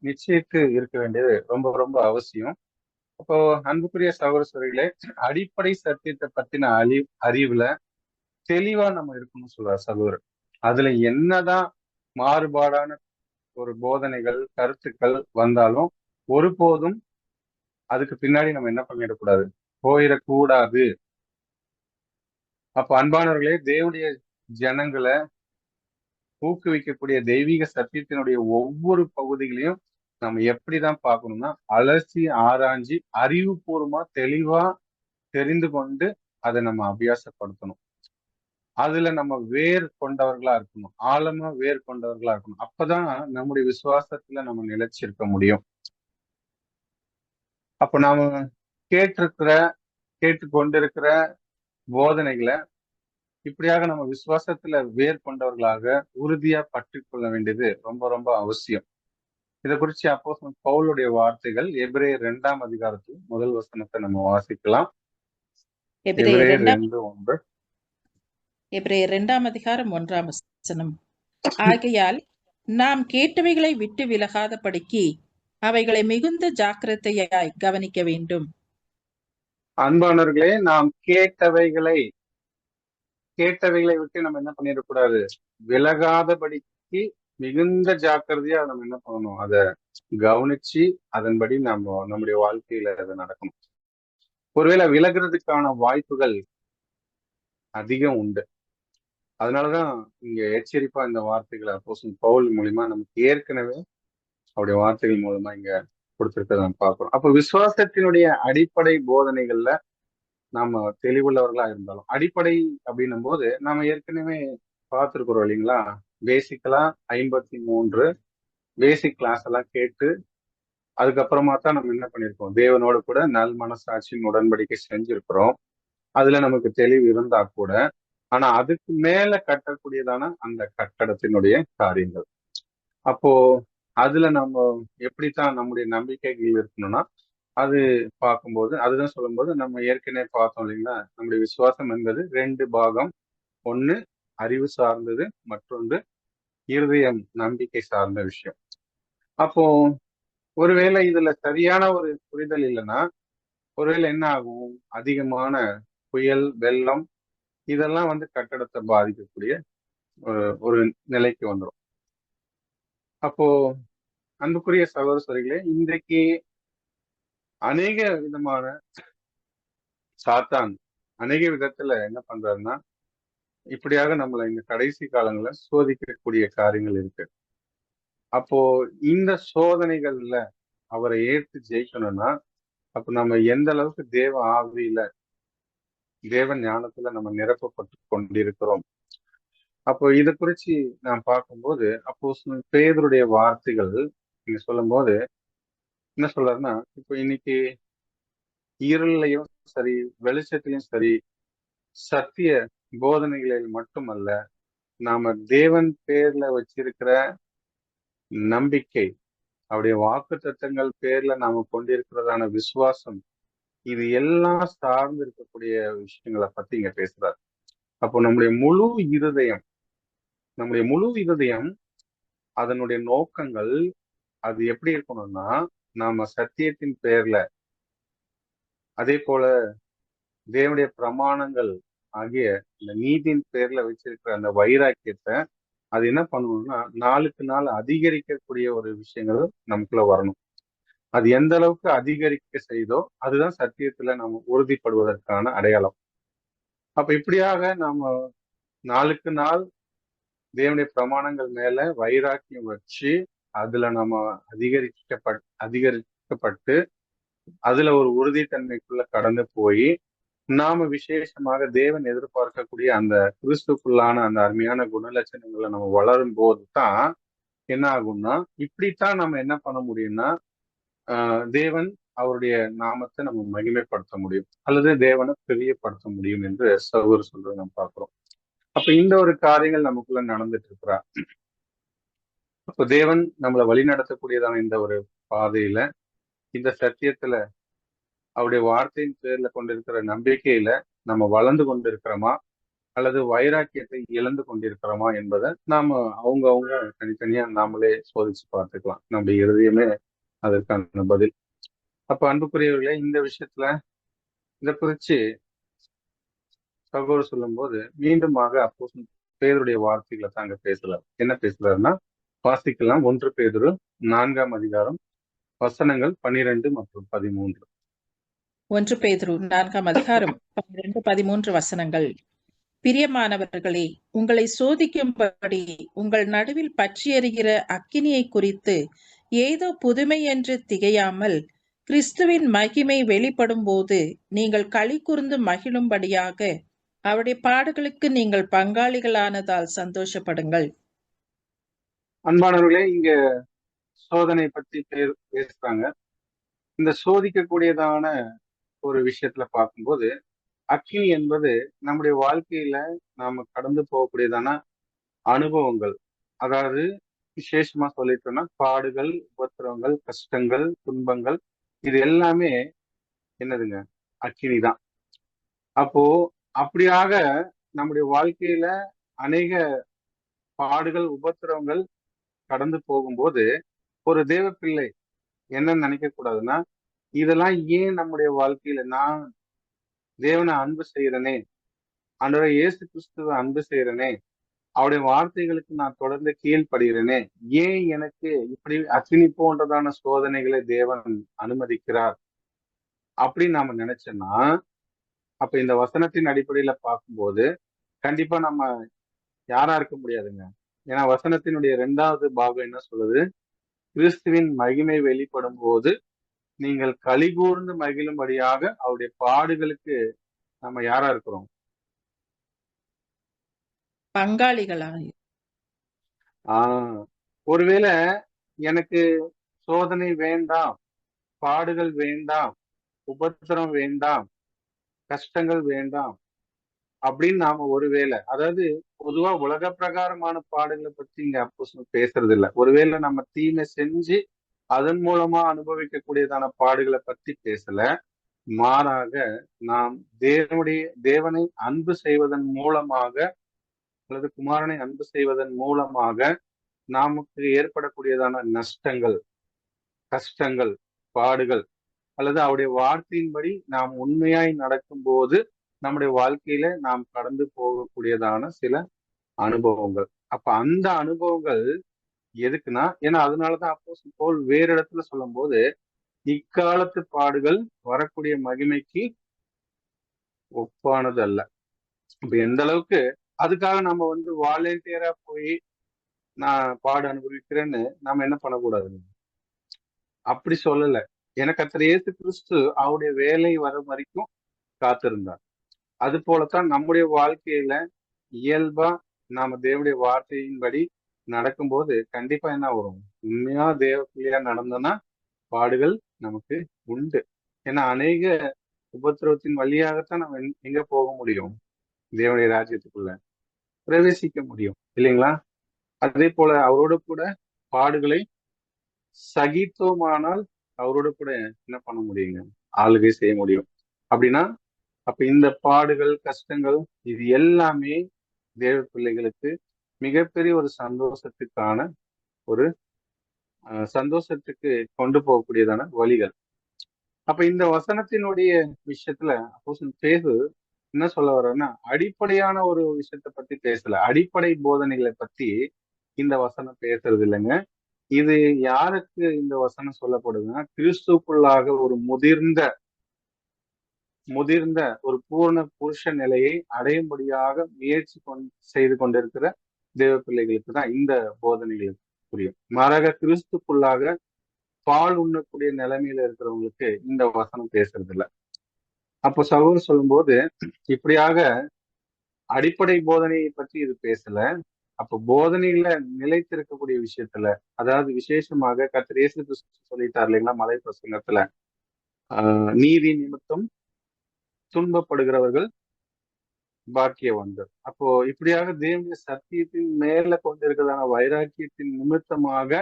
நிச்சயித்து இருக்க வேண்டியது ரொம்ப ரொம்ப அவசியம். அப்போ அன்புக்குரிய சகோதரர்களே, அடிப்படை சத்தியத்தை பத்தின அறிவுல தெளிவா நம்ம இருக்கணும்னு சொல்றார் சகோதரர். அதுல என்னதான் மாறுபாடான ஒரு போதனைகள், கருத்துக்கள் வந்தாலும் ஒருபோதும் அதுக்கு பின்னாடி நம்ம என்ன பண்ணிடக்கூடாது, போயிடக்கூடாது. அப்ப அன்பானவர்களே, தேவனுடைய ஜனங்களை ஊக்குவிக்கக்கூடிய தெய்வீக சத்தியத்தினுடைய ஒவ்வொரு பகுதிகளையும் நம்ம எப்படிதான் பார்க்கணும்னா, அலசி ஆராய்ச்சி அறிவுபூர்வமா தெளிவா தெரிந்து கொண்டு அதை நம்ம அபியாசப்படுத்தணும். அதுல நம்ம வேர் கொண்டவர்களா இருக்கணும், ஆழமா வேர் கொண்டவர்களா இருக்கணும். அப்பதான் நம்முடைய விசுவாசத்துல நம்ம நிலைச்சிருக்க முடியும். அப்ப நாம கேட்டுக்கொண்டிருக்கிற போதனைகளை இப்படியாக நம்ம விசுவாசத்துல வேர் கொண்டவர்களாக உறுதியா பற்றி கொள்ள வேண்டியது ரொம்ப ரொம்ப அவசியம். இதை குறிச்சு அப்போஸ்தலன் பவுலுடைய வார்த்தைகள் எபிரேயர் 2ஆம் அதிகாரத்தில் முதல் வசனத்தை நம்ம வாசிக்கலாம். எபிரேயர் 2 எபிரேயர் 2ஆம் அதிகாரம் 1ஆம் வசனம். ஆகையால் நாம் கேட்டவைகளை விட்டு விலகாதபடிக்கு அவைகளை மிகுந்த ஜாக்கிரதையாய் கவனிக்க வேண்டும். அன்பானவர்களே, நாம் கேட்டவைகளை விட்டு நம்ம என்ன பண்ணிடக்கூடாது, விலகாதபடிக்கு மிகுந்த ஜாக்கிரதையா நம்ம என்ன பண்ணணும், அதை கவனிச்சு அதன்படி நம்முடைய வாழ்க்கையில அதை நடக்கணும். ஒருவேளை விலகிறதுக்கான வாய்ப்புகள் அதிகம் உண்டு. அதனாலதான் இங்க எச்சரிப்பா இந்த வார்த்தைகளை அப்போஸ்தலன் பவுல் மூலியமா நமக்கு ஏற்கனவே அவருடைய வார்த்தைகள் மூலமா இங்க கொடுத்திருக்கிறத நம்ம பார்க்கிறோம். அப்ப விசுவாசத்தினுடைய அடிப்படை போதனைகள்ல நாம தெளிவுள்ளவர்களா இருந்தாலும், அடிப்படை அப்படின்னும் போது நாம ஏற்கனவே பார்த்துருக்கிறோம் இல்லைங்களா, பேசிக்கலா 53 பேசிக் கிளாஸ் எல்லாம் கேட்டு அதுக்கப்புறமா தான் நம்ம என்ன பண்ணிருக்கோம், தேவனோடு கூட நல் மனசாட்சியின் உடன்படிக்கை செஞ்சிருக்கிறோம். அதுல நமக்கு தெளிவு இருந்தா கூட ஆனா அதுக்கு மேல கட்டக்கூடியதான அந்த கட்டடத்தினுடைய காரியங்கள். அப்போ அதுல நம்ம எப்படித்தான் நம்முடைய நம்பிக்கைகள் இருக்கணும்னா, அது பார்க்கும்போது அதுதான் சொல்லும்போது நம்ம ஏற்கனவே பார்த்தோம் இல்லைங்களா, நம்முடைய விசுவாசம் என்பது 2 பாகம். ஒண்ணு அறிவு சார்ந்தது, மற்றொன்று இருதயம் நம்பிக்கை சார்ந்த விஷயம். அப்போ ஒருவேளை இதுல சரியான ஒரு புரிதல் இல்லைன்னா, ஒருவேளை என்ன ஆகும், அதிகமான புயல், வெள்ளம் இதெல்லாம் கட்டடத்தை பாதிக்கக்கூடிய ஒரு நிலைக்கு வந்துடும். அப்போ அன்புக்குரிய சகோதர சகோதரிகளே, இன்றைக்கு அநேக விதமான சாத்தான் அநேக விதத்துல என்ன பண்றாருன்னா, இப்படியாக நம்மளை இந்த கடைசி காலங்கள்ல சோதிக்கக்கூடிய காரியங்கள் இருக்கு. அப்போ இந்த சோதனைகள்ல அவரை ஏற்று ஜெயிக்கணும்னா, அப்ப நம்ம எந்த அளவுக்கு தேவ ஆவியில, தேவ ஞானத்துல நம்ம நிரப்பப்பட்டு கொண்டிருக்கிறோம். அப்போ இதை குறிச்சு நான் பார்க்கும்போது, அப்போஸ்தலன் பேதுருடைய வார்த்தைகள் நீங்க சொல்லும் போது என்ன சொல்றாருன்னா, இப்போ இன்னைக்கு இருளையும் சரி, வெளிச்சத்திலையும் சரி, சத்திய போதனைகளில் மட்டுமல்ல, நாம தேவன் பேர்ல வச்சிருக்கிற நம்பிக்கை, அவருடைய வாக்கு தத்தங்கள் பேர்ல நாம கொண்டிருக்கிறதான விசுவாசம், இது எல்லாம் சார்ந்து இருக்கக்கூடிய விஷயங்களை பத்தி இங்க பேசுறாரு. அப்போ நம்முடைய முழு இருதயம் அதனுடைய நோக்கங்கள் அது எப்படி இருக்கணும்னா, நாம சத்தியத்தின் பேர்ல, அதே போல தேவனுடைய பிரமாணங்கள் ஆகிய இந்த நீதியின் பேர்ல வச்சிருக்கிற அந்த வைராக்கியத்தை அது என்ன பண்ணணும்னா, நாளுக்கு நாள் அதிகரிக்கக்கூடிய ஒரு விஷயங்கள் நமக்குள்ள வரணும். அது எந்த அளவுக்கு அதிகரிக்க செய்தோ அதுதான் சத்தியத்துல நம்ம உறுதிப்படுவதற்கான அடையாளம். அப்ப இப்படியாக நாம நாளுக்கு நாள் தேவனுடைய பிரமாணங்கள் மேல வைராக்கியம் வச்சு அதுல நம்ம அதிகரிக்கப்பட்டு அதுல ஒரு உறுதித்தன்மைக்குள்ள கடந்து போய் நாம விசேஷமாக தேவன் எதிர்பார்க்கக்கூடிய அந்த கிறிஸ்துக்குள்ளான அந்த அருமையான குணலட்சணங்களை நம்ம வளரும் போது தான் என்ன ஆகும்னா, இப்படித்தான் நம்ம என்ன பண்ண முடியும்னா, தேவன் அவருடைய நாமத்தை நம்ம மகிமைப்படுத்த முடியும், அல்லது தேவனை பிரியப்படுத்த முடியும் என்று சகோதரர் சொல்றதை நம்ம பார்க்கிறோம். அப்ப இந்த ஒரு காரியங்கள் நமக்குள்ள நடந்துட்டு இருக்கிறா. அப்ப தேவன் நம்மளை வழி நடத்தக்கூடியதான இந்த ஒரு பாதையில, இந்த சத்தியத்துல, அவருடைய வார்த்தையின் பேர்ல கொண்டிருக்கிற நம்பிக்கையில நம்ம வளர்ந்து கொண்டிருக்கிறோமா, அல்லது வைராக்கியத்தை இழந்து கொண்டிருக்கிறோமா என்பதை நாம அவங்க தனித்தனியா நாமளே சோதிச்சு பார்த்துக்கலாம். நம்முடைய இருதயமே அதற்கான பதில். அப்ப அன்புக்குரியவர்களே, இந்த விஷயத்துல இதை குறிச்சு சகோதரர் சொல்லும் போது மீண்டுமாக அப்போஸ்தலன் பேதுருடைய வார்த்தைகளை தாங்க பேசலாம். என்ன பேசுறாருன்னா, வாசிக்கலாம். 1 பேதுரு 4ஆம் அதிகாரம் வசனங்கள் 12 மற்றும் 13. 1 பேதுரு 4ஆம் அதிகாரம் 12, 13 வசனங்கள். பிரியமானவர்களே, உங்களை சோதிக்கும்படி உங்கள் நடுவில் பற்றி எரிகிற அக்கினியை குறித்து ஏதோ புதுமை என்று திகையாமல், கிறிஸ்துவின் மகிமை வெளிப்படும் போது நீங்கள் களி கூர்ந்து மகிழும்படியாக அவருடைய பாடுகளுக்கு நீங்கள் பங்காளிகளானதால் சந்தோஷப்படுங்கள். அன்பானவர்களே, இங்க சோதனை பற்றி பேசுறாங்க. இந்த சோதிக்கக்கூடியதான ஒரு விஷயத்துல பார்க்கும்போது, அக்கினி என்பது நம்முடைய வாழ்க்கையில நாம கடந்து போகக்கூடியதான அனுபவங்கள். அதாவது விசேஷமா சொல்லிட்டோம்னா, பாடுகள், உபத்திரவங்கள், கஷ்டங்கள், துன்பங்கள், இது எல்லாமே என்னதுங்க, அக்கினி தான். அப்போ அப்படியாக நம்முடைய வாழ்க்கையில அநேக பாடுகள், உபத்திரவங்கள் கடந்து போகும்போது ஒரு தேவ பிள்ளை என்ன நினைக்க கூடாதுன்னா, இதெல்லாம் ஏன் நம்முடைய வாழ்க்கையில, நான் தேவனை அன்பு செய்யறனே, ஆண்டவரை இயேசு கிறிஸ்துவ அன்பு செய்யறனே, அவருடைய வார்த்தைகளுக்கு நான் தொடர்ந்து கீழ்ப்படுகிறேனே, ஏன் எனக்கு இப்படி அக்கினி போன்றதான சோதனைகளை தேவன் அனுமதிக்கிறார் அப்படின்னு நாம நினைச்சோம்னா, அப்ப இந்த வசனத்தின் அடிப்படையில பார்க்கும்போது கண்டிப்பா நம்ம யாரா இருக்க முடியாதுங்க. ஏன்னா வசனத்தினுடைய 2வது பாகம் என்ன சொல்லுது, கிறிஸ்துவின் மகிமை வெளிப்படும் போது நீங்கள் களிகூர்ந்து மகிழும்படியாக அவருடைய பாடுகளுக்கு நம்ம யாரா இருக்கிறோம், பங்காளிகளாய். ஒருவேளை எனக்கு சோதனை வேண்டாம், பாடுகள் வேண்டாம், உபத்திரம் வேண்டாம், கஷ்டங்கள் வேண்டாம், அப்படின்னு நாம ஒருவேளை, அதாவது பொதுவா உலக பிரகாரமான பாடுகளை பத்தி இங்க அப்போஸ்தலன் பேசுறது இல்ல. ஒருவேளை நம்ம தீமை செஞ்சு அதன் மூலமா அனுபவிக்கக்கூடியதான பாடுகளை பத்தி பேசல. மாறாக நாம் தேவனை அன்பு செய்வதன் மூலமாக அல்லது குமாரனை அன்பு செய்வதன் மூலமாக நமக்கு ஏற்படக்கூடியதான நஷ்டங்கள், கஷ்டங்கள், பாடுகள் அல்லது அவருடைய வார்த்தையின்படி நாம் உண்மையாய் நடக்கும்போது நம்முடைய வாழ்க்கையில நாம் கடந்து போகக்கூடியதான சில அனுபவங்கள். அப்ப அந்த அனுபவங்கள் எதுக்குன்னா, ஏன்னா அதனாலதான் அப்போஸ்தலன் பவுல் வேறு இடத்துல சொல்லும் போது இக்காலத்து பாடுகள் வரக்கூடிய மகிமைக்கு ஒப்பானது அல்ல. இப்ப எந்த அளவுக்கு அதுக்காக நம்ம வாலண்டியரா போய் நான் பாடு அனுபவிக்கிறேன்னு நாம என்ன பண்ணக்கூடாது, அப்படி சொல்லல. ஏன்னா கர்த்தர் இயேசு கிறிஸ்து அவருடைய வேலை வர வரைக்கும் காத்திருந்தார். அது போலத்தான் நம்முடைய வாழ்க்கையில இயல்பா நாம தேவனுடைய வார்த்தையின்படி நடக்கும்போது கண்டிப்பா என்ன வரும், உண்மையா தேவ பிள்ளையா நடந்தோம்னா பாடுகள் நமக்கு உண்டு. ஏன்னா அநேக உபத்திரவத்தின் வழியாகத்தான் நம்ம எங்க போக முடியும், தேவனுடைய ராஜ்யத்துக்குள்ள பிரவேசிக்க முடியும் இல்லைங்களா? அதே போல அவரோட கூட பாடுகளை சகித்தோமானால் அவரோட கூட என்ன பண்ண முடியுங்க, ஆளுகை செய்ய முடியும். அப்படின்னா அப்ப இந்த பாடுகள், கஷ்டங்கள் இது எல்லாமே தேவ பிள்ளைகளுக்கு மிகப்பெரிய ஒரு சந்தோஷத்துக்கான ஒரு சந்தோஷத்துக்கு கொண்டு போகக்கூடியதான வழிகள். அப்ப இந்த வசனத்தினுடைய விஷயத்துல அப்போஸ்தலன் பேது என்ன சொல்ல வர்றன்னா, அடிப்படையான ஒரு விஷயத்தை பத்தி பேசல, அடிப்படை போதனைகளை பத்தி இந்த வசனம் பேசுறது இல்லைங்க. இது யாருக்கு இந்த வசனம் சொல்லப்படுதுன்னா, கிறிஸ்துக்குள்ளாக ஒரு முதிர்ந்த ஒரு பூர்ண புருஷ நிலையை அடையும்படியாக முயற்சி செய்து கொண்டிருக்கிற தேவ பிள்ளைகளுக்கு தான் இந்த போதனைகள் புரியும். மாறாக கிறிஸ்துக்குள்ளாக பால் உண்ணக்கூடிய நிலைமையில இருக்கிறவங்களுக்கு இந்த வசனம் பேசுறது இல்லை. அப்போ சகோதரர் சொல்லும்போது இப்படியாக அடிப்படை போதனையை பற்றி இது பேசல. அப்ப போதனையில நிலைத்திருக்கக்கூடிய விஷயத்துல, அதாவது விசேஷமாக கர்த்தர் இயேசு கிறிஸ்து சொல்லிட்டார் இல்லைங்களா மலை பிரசங்கத்துல, நீதி நிமித்தம் துன்பப்படுகிறவர்கள் பாக்கியவான்கள். அப்போ இப்படியாக தேவனுடைய சத்தியத்தின் மேல கொண்டிருக்கிறதான வைராக்கியத்தின் நிமித்தமாக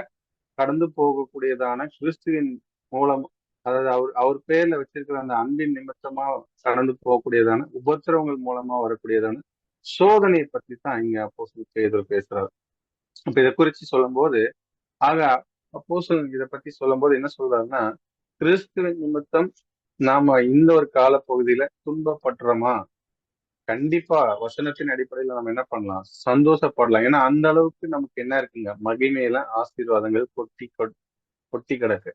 கடந்து போகக்கூடியதான கிறிஸ்துவின் மூலம், அதாவது அவர் பேர்ல வச்சிருக்கிற அந்த அன்பின் நிமித்தமா கடந்து போகக்கூடியதான உபத்திரவங்கள் மூலமா வரக்கூடியதான சோதனையை பற்றி தான் இங்க அப்போஸ்தலன் பேதுரு பேசுறாரு. அப்ப இதை குறிச்சு சொல்லும் போது, ஆக அப்போஸ்தலன் இதை பத்தி சொல்லும் போது என்ன சொல்றாருன்னா, கிறிஸ்துவின் நிமித்தம் நாம இந்த ஒரு காலப்பகுதியில துன்பப்படுறோமா, கண்டிப்பா வசனத்தின் அடிப்படையில நம்ம என்ன பண்ணலாம், சந்தோஷப்படலாம். ஏன்னா அந்த அளவுக்கு நமக்கு என்ன இருக்குங்க, மகிமையில ஆசீர்வாதங்கள் கொட்டி கிடக்கு.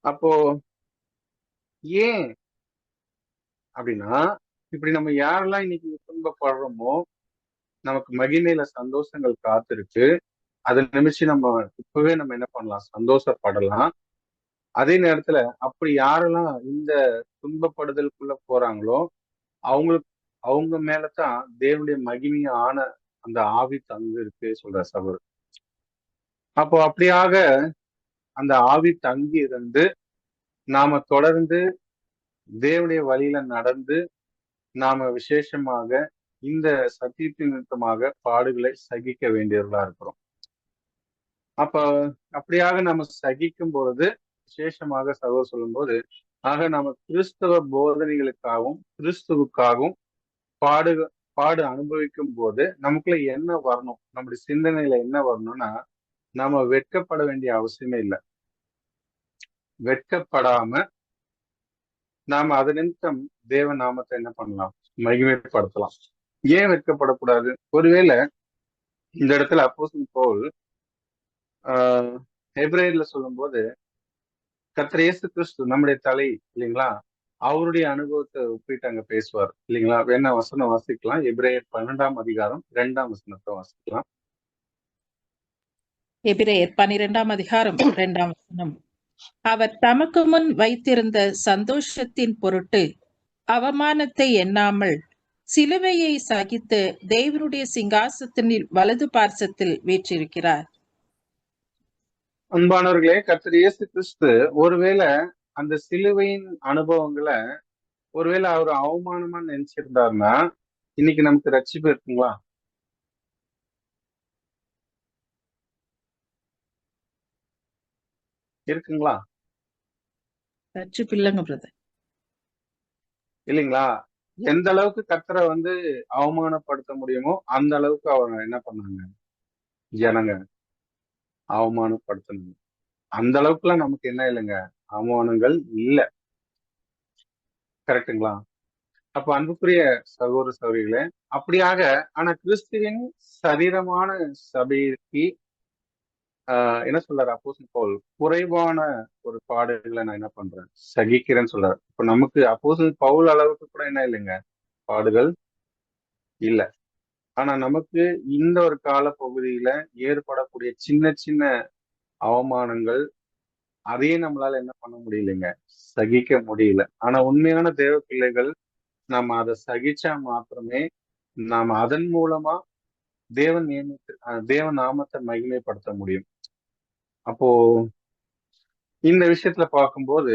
அப்போ ஏன் அப்படின்னா, இப்படி நம்ம யாரெல்லாம் இன்னைக்கு துன்பப்படுறோமோ நமக்கு மகிமையில சந்தோஷங்கள் காத்திருக்கு, அதை நிமிச்சு நம்ம இப்பவே நம்ம என்ன பண்ணலாம், சந்தோஷப்படலாம். அதே நேரத்துல அப்படி யாரெல்லாம் இந்த துன்பப்படுதலுக்குள்ள போறாங்களோ அவங்க மேலதான் தேவனுடைய மகிமையான அந்த ஆவி தங்கு இருக்கு சொல்ற சகோதரர். அப்போ அப்படியாக அந்த ஆவி தங்கி இருந்து நாம தொடர்ந்து தேவனுடைய வழியில நடந்து நாம விசேஷமாக இந்த சத்தியத்தின் நிமித்தமாக பாடுகளை சகிக்க வேண்டியவர்களா இருக்கிறோம். அப்ப அப்படியாக நம்ம சகிக்கும் பொழுது விசேஷமாக சகோதரர் சொல்லும் போது, ஆக நம்ம கிறிஸ்தவ போதனைகளுக்காகவும் கிறிஸ்துவுக்காகவும் பாடு அனுபவிக்கும் போது நமக்குள்ள என்ன வரணும், நம்முடைய சிந்தனையில என்ன வரணும்னா, நாம வெட்கப்பட வேண்டிய அவசியமே இல்லை. வெட்கப்படாம நாம அது நிமித்தம் தேவ நாமத்தை என்ன பண்ணலாம், மகிமைப்படுத்தலாம். ஏன் வெட்கப்படக்கூடாது? ஒருவேளை இந்த இடத்துல அப்போஸ்தலன் பவுல் எபிரேயர்ல சொல்லும் போது கர்த்தர் இயேசு கிறிஸ்து நம்முடைய தலை இல்லைங்களா, அவருடைய அனுபவத்தை ஒப்பிட்டு அங்க பேசுவார் இல்லைங்களா. வேணா வசனம் வாசிக்கலாம், எபிரேயர் 12ஆம் அதிகாரம் 2ஆம் வசனத்தை வாசிக்கலாம். எபிரேயர் 12ஆம் அதிகாரம் 2ஆம் வசனம். அவர் தமக்கு முன் வைத்திருந்த சந்தோஷத்தின் பொருட்டு அவமானத்தை எண்ணாமல் சிலுவையை சகித்து தேவனுடைய சிங்காசனத்தின் வலது பார்சத்தில் வீற்றிருக்கிறார். அன்பானவர்களே, கர்த்தர் இயேசு கிறிஸ்து ஒருவேளை அந்த சிலுவையின் அனுபவங்களை ஒருவேளை அவர் அவமானமா நினைச்சிருந்தாருன்னா இன்னைக்கு நமக்கு ரட்சிப்பு இருக்குங்களா? இருக்குங்களா? ரட்சிப்பு இல்லைங்க பிரதர். இல்லைங்களா? எந்த அளவுக்கு கர்த்தரை அவமானப்படுத்த முடியுமோ அந்த அளவுக்கு அவங்க என்ன பண்ணாங்க? ஜனங்க அவமானப்படுத்தணும். அந்த அளவுக்குலாம் நமக்கு என்ன இல்லைங்க, அவமானங்கள் இல்ல. கரெக்டுங்களா? அப்ப அன்புக்குரிய சகோதர சகோதரிகளே, அப்படியாக ஆனா கிறிஸ்துவின் சரீரமான சபைக்கு என்ன சொல்றாரு அப்போஸ்தலன் பவுல், குறைவான ஒரு பாடுகளை நான் என்ன பண்றேன், சகிக்கிறேன்னு சொல்றாரு. இப்ப நமக்கு அப்போஸ்தலன் பவுல் அளவுக்கு கூட என்ன இல்லைங்க, பாடுகள் இல்ல. ஆனா நமக்கு இந்த ஒரு கால பகுதியில ஏற்படக்கூடிய சின்ன சின்ன அவமானங்கள், அதையே நம்மளால என்ன பண்ண முடியலைங்க, சகிக்க முடியல. ஆனா உண்மையான தேவ பிள்ளைகள் நம்ம அதை சகிச்சா மாத்திரமே நாம அதன் மூலமா தேவ நாமத்தை மகிமைப்படுத்த முடியும். அப்போ இந்த விஷயத்துல பார்க்கும்போது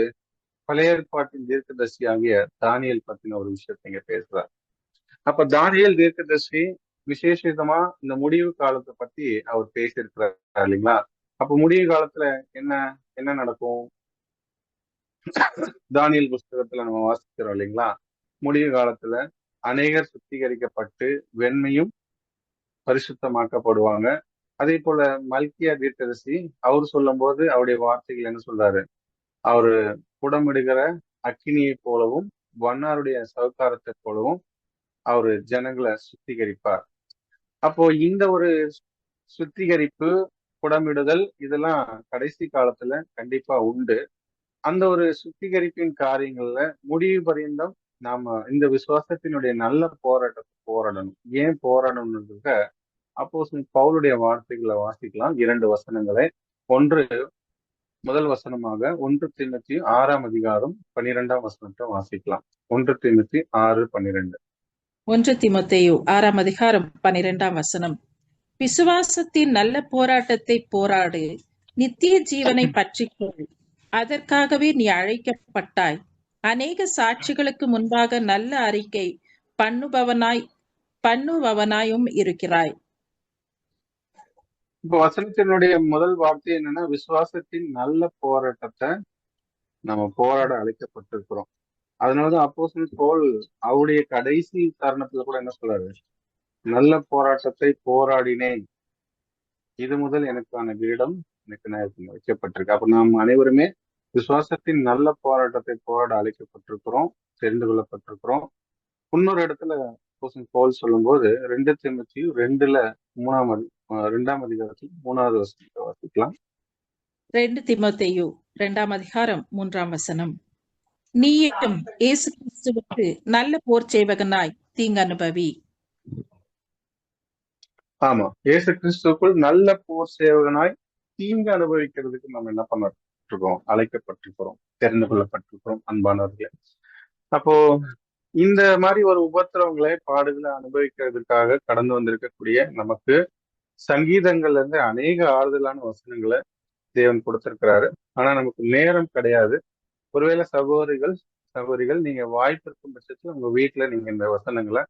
பழைய ஏற்பாட்டின் தீர்க்கதரிசி ஆகிய தானியேல் பத்தின ஒரு விஷயத்தை இங்க பேசுறார். அப்ப தானியேல் தீர்க்கதரிசி விசேஷமா இந்த முடிவு காலத்தை பத்தி அவர் பேசியிருக்கிறார் இல்லைங்களா? அப்ப முடிவு காலத்துல என்ன என்ன நடக்கும்? தானியேல் புஸ்தகத்துல நம்ம வாசிக்கிறோம் இல்லைங்களா? முடிவு காலத்துல அநேகர் சுத்திகரிக்கப்பட்டு வெண்மையும் பரிசுத்தமாக்கப்படுவாங்க. அதே போல மல்கியா தீர்க்கதரிசி அவர் சொல்லும் போது அவருடைய வார்த்தைகள் என்ன சொல்றாரு? அவரு புடமிடுகிற அக்கினியை போலவும் வண்ணாருடைய சவுக்காரத்தை போலவும் அவரு ஜனங்களை சுத்திகரிப்பார். அப்போ இந்த ஒரு சுத்திகரிப்பு, புடமிடுதல் இதெல்லாம் கடைசி காலத்துல கண்டிப்பா உண்டு. அந்த ஒரு சுத்திகரிப்பின் காரியங்கள்ல முடிவு பரியந்தம் நாம இந்த விசுவாசத்தினுடைய நல்ல போராட்டத்தை போராடணும். ஏன் போராடணும்ன்றத அப்போஸ்தலன் பவுலுடைய வார்த்தைகளை வாசிக்கலாம். 2 வசனங்களை. முதல் வசனமாக 1 தீமோத்தேயு 6ஆம் அதிகாரம் 12ஆம் வசனத்தை வாசிக்கலாம். 1 தீமோத்தேயு 6:12. 1 தீமோத்தேயு 6ஆம் அதிகாரம் 12ஆம் வசனம். விசுவாசத்தின் நல்ல போராட்டத்தை போராடு, நித்திய ஜீவனை பற்றிக்கொள், அதற்காகவே நீ அழைக்கப்பட்டாய். அநேக சாட்சிகளுக்கு முன்பாக நல்ல அறிக்கை பண்ணுபவனாயும் இருக்கிறாய். இப்ப வசனத்தினுடைய முதல் வார்த்தை என்னன்னா, விசுவாசத்தின் நல்ல போராட்டத்தை நம்ம போராட அழைக்கப்பட்டிருக்கிறோம். அதனாலதான் அப்போஸ்தலன் பவுல் அவருடைய கடைசி தருணத்துல கூட என்ன சொல்றாரு? நல்ல போராட்டத்தை போராடினேன், இது முதல் எனக்கான கிரீடம் எனக்கு வைக்கப்பட்டிருக்கு. அப்ப நாம் அனைவருமே விசுவாசத்தின் நல்ல போராட்டத்தை போராட அழைக்கப்பட்டிருக்கிறோம், தெரிந்து கொள்ளப்பட்டிருக்கிறோம். இன்னொரு இடத்துல பவுல் சொல்லும் போது 2 தீமோத்தேயு 2ஆம் அதிகாரத்தில் 3வது வசனத்தை வாசிக்கலாம். 2 தீமோத்தேயு 2ஆம் அதிகாரம் 3ஆம் வசனம். நீயும் இயேசு கிறிஸ்துவுக்கு நல்ல போர் சேவகனாய் தீங்கு அனுபவி. ஆமா, இயேசு கிறிஸ்துவுக்குள் நல்ல போர் சேவகனாய் தீங்கு அனுபவிக்கிறதுக்கு நம்ம என்ன பண்ணிருக்கோம்? அழைக்கப்பட்டிருக்கிறோம், தெரிந்து கொள்ளப்பட்டிருக்கிறோம் அன்பானவர்களே. அப்போ இந்த மாதிரி ஒரு உபத்திரவங்களை, பாடுகளை அனுபவிக்கிறதுக்காக கடந்து வந்திருக்கக்கூடிய நமக்கு சங்கீதங்கள்ல இருந்து அநேக ஆறுதலான வசனங்களை தேவன் கொடுத்திருக்கிறாரு. ஆனா நமக்கு நேரம் கிடையாது. ஒருவேளை சகோதரிகள் நீங்க வாய்ப்பு இருக்கும் பட்சத்துல உங்க வீட்டுல நீங்க இந்த வசனங்களை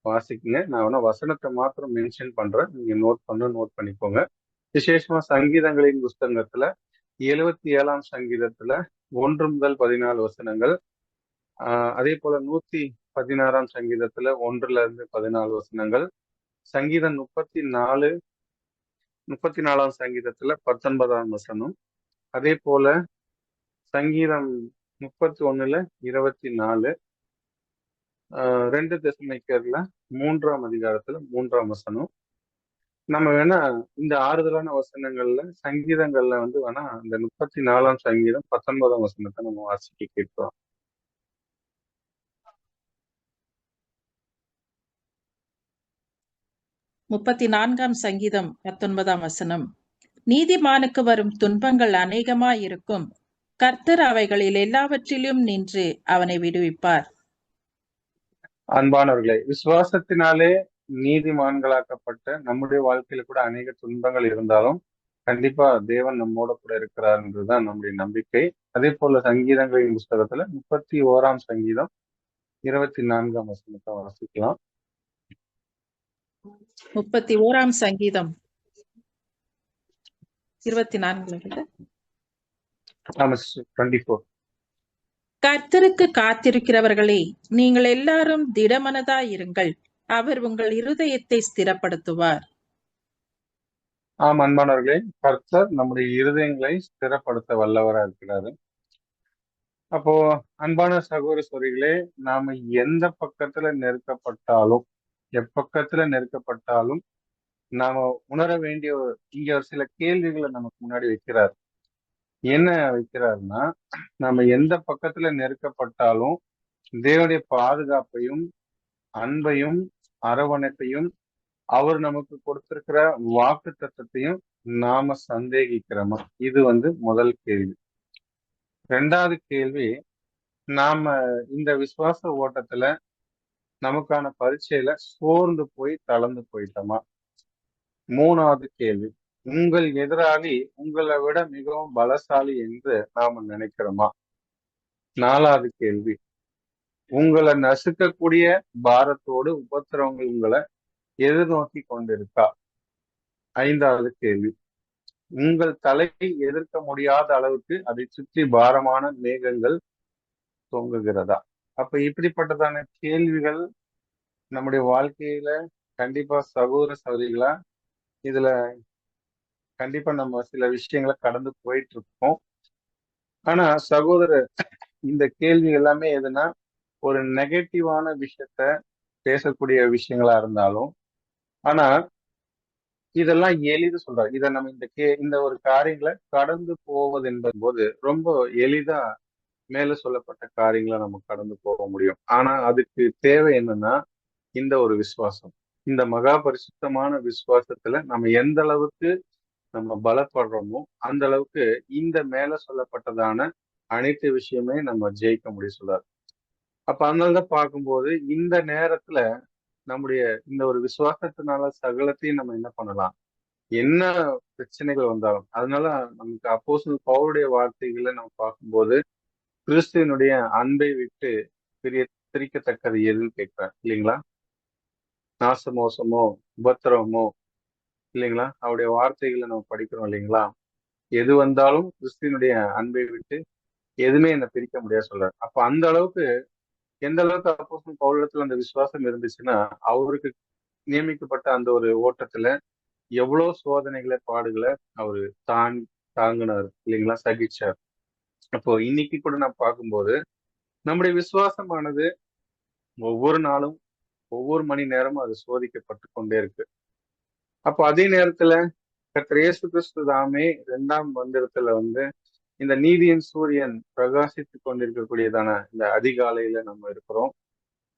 வாசிக்குங்க. நான் வேணா வசனத்தை மாத்திரம் மென்ஷன் பண்றேன், நீங்க நோட் பண்ணிக்கோங்க. விசேஷமா சங்கீதங்களின் புஸ்தகத்துல 77ஆம் சங்கீதத்துல 1 முதல் 14 வசனங்கள், அதே போல 116ஆம் சங்கீதத்துல 1ல இருந்து 14 வசனங்கள், சங்கீதம் 34ஆம் சங்கீதத்துல 19ஆம் வசனம், அதே போல சங்கீதம் 31ல 24, 2 தெசலோனிக்கேயர்ல 3ஆம் அதிகாரத்துல 3ஆம் வசனம். நம்ம வேணா இந்த ஆறுதலான வசனங்கள்ல சங்கீதங்கள்ல வேணா இந்த 34ஆம் சங்கீதம் 19ஆம் வசனத்தை நம்ம வாசிக்க கேட்கிறோம். நான்காம் சங்கீதம் 19ஆம் வசனம். நீதிமானுக்கு வரும் துன்பங்கள் அநேகமாயிருக்கும், கர்த்தர் அவைகளில் எல்லாவற்றிலும் நின்று அவனை விடுவிப்பார். அன்பானவர்களே, விசுவாசத்தினாலே நீதிமான்களாக்கப்பட்ட நம்முடைய வாழ்க்கையில கூட அநேக துன்பங்கள் இருந்தாலும் கண்டிப்பா தேவன் நம்மோட கூட இருக்கிறார்ன்றதுதான் நம்முடைய நம்பிக்கை. அதே போல சங்கீதங்களின் புஸ்தகத்துல 31ஆம் சங்கீதம் 24ஆம் வசனத்தை வாசிக்கலாம். 31ஆம் சங்கீதம் 24. 24. கர்த்தருக்கு காத்திருக்கிறவர்களே, நீங்கள் எல்லாரும் திடமனதாயிருங்கள். அவர் உங்கள் இருதயத்தை ஸ்திரப்படுத்துவார். ஆம், அன்பானவர்களே, கர்த்தர் நம்முடைய இருதயங்களை ஸ்திரப்படுத்த வல்லவரா இருக்கிறாரு. அப்போ அன்பான சகோதர சகோதரிகளே, நாம எந்த பக்கத்துல நெருக்கப்பட்டாலும், எப்பக்கத்துல நெருக்கப்பட்டாலும் நாம உணர வேண்டிய இங்க ஒரு சில கேள்விகளை நமக்கு முன்னாடி வைக்கிறார். என்ன வைக்கிறாருன்னா, நம்ம எந்த பக்கத்துல நெருக்கப்பட்டாலும் தேவனுடைய பாதுகாப்பையும் அன்பையும் அரவணைப்பையும் அவர் நமக்கு கொடுத்திருக்கிற வாக்கு தத்தத்தையும் நாம சந்தேகிக்கிறோமா? இது முதல் கேள்வி. ரெண்டாவது கேள்வி, நாம இந்த விசுவாச ஓட்டத்துல நமக்கான பரீட்சையில சோர்ந்து போய் தளர்ந்து போயிட்டோமா? மூணாவது கேள்வி, உங்கள் எதிராளி உங்களை விட மிகவும் பலசாலி என்று நாம நினைக்கிறோமா? நாலாவது கேள்வி, உங்களை நசுக்கக்கூடிய பாரத்தோடு உபத்திரவங்கள் உங்களை எதிர்நோக்கி கொண்டிருக்கா? ஐந்தாவது கேள்வி, உங்கள் தலையை எதிர்க்க முடியாத அளவுக்கு அதை சுற்றி பாரமான மேகங்கள் தொங்குகிறதா? அப்ப இப்படிப்பட்டதான கேள்விகள் நம்முடைய வாழ்க்கையில கண்டிப்பா சகோதர சகோதரிகளா இதுல கண்டிப்பா நம்ம சில விஷயங்களை கடந்து போயிட்டு இருக்கோம். ஆனா சகோதரர், இந்த கேள்வி எல்லாமே எதுனா ஒரு நெகட்டிவான விஷயத்த பேசக்கூடிய விஷயங்களா இருந்தாலும், ஆனா இதெல்லாம் எளிது சொல்றாரு. இதை நம்ம இந்த ஒரு காரியங்களை கடந்து போவது என்பது போது ரொம்ப எளிதா மேல சொல்லப்பட்ட காரியங்களை நம்ம கடந்து போக முடியும். ஆனா அதுக்கு தேவை என்னன்னா இந்த ஒரு விசுவாசம். இந்த மகா பரிசுத்தமான விசுவாசத்துல நம்ம எந்த அளவுக்கு நம்ம பலப்படுறோமோ அந்த அளவுக்கு இந்த மேல சொல்லப்பட்டதான அனைத்து விஷயமே நம்ம ஜெயிக்க முடியும் சொல்றாரு. அப்ப அதனாலதான் பார்க்கும்போது இந்த நேரத்துல நம்முடைய இந்த ஒரு விசுவாசத்தினால சகலத்தையும் நம்ம என்ன பண்ணலாம், என்ன பிரச்சனைகள் வந்தாலும். அதனால நமக்கு அப்போஸ்தலன் பவுலுடைய வார்த்தைகளை நம்ம பார்க்கும்போது கிறிஸ்துவனுடைய அன்பை விட்டு பிரிக்கத்தக்கது எதுன்னு கேட்கிறார் இல்லைங்களா? நாசமோசமோ உபத்திரவமோ இல்லைங்களா? அவருடைய வார்த்தைகளை நம்ம படிக்கிறோம் இல்லைங்களா? எது வந்தாலும் கிறிஸ்துவனுடைய அன்பை விட்டு எதுவுமே என்னை பிரிக்க முடியாது சொல்றாரு. அப்ப அந்த அளவுக்கு எந்த அளவுக்கு அப்போஸ்தலன் பவுலிடத்துல அந்த விசுவாசம் இருந்துச்சுன்னா, அவருக்கு நியமிக்கப்பட்ட அந்த ஒரு ஓட்டத்துல எவ்வளவு சோதனைகளை பாடுகளை அவரு தாங்கினார் இல்லைங்களா, சகிச்சார். அப்போ இன்னைக்கு கூட நான் பார்க்கும்போது நம்முடைய விசுவாசமானது ஒவ்வொரு நாளும் ஒவ்வொரு மணி நேரமும் அது சோதிக்கப்பட்டு கொண்டே இருக்கு. அப்போ அதே நேரத்துல கர்த்தர் இயேசு கிறிஸ்து தாமே 2ஆம் மந்திரத்துல இந்த நீதியின் சூரியன் பிரகாசித்து கொண்டிருக்கக்கூடியதான இந்த அதிகாலையில நம்ம இருக்கிறோம்.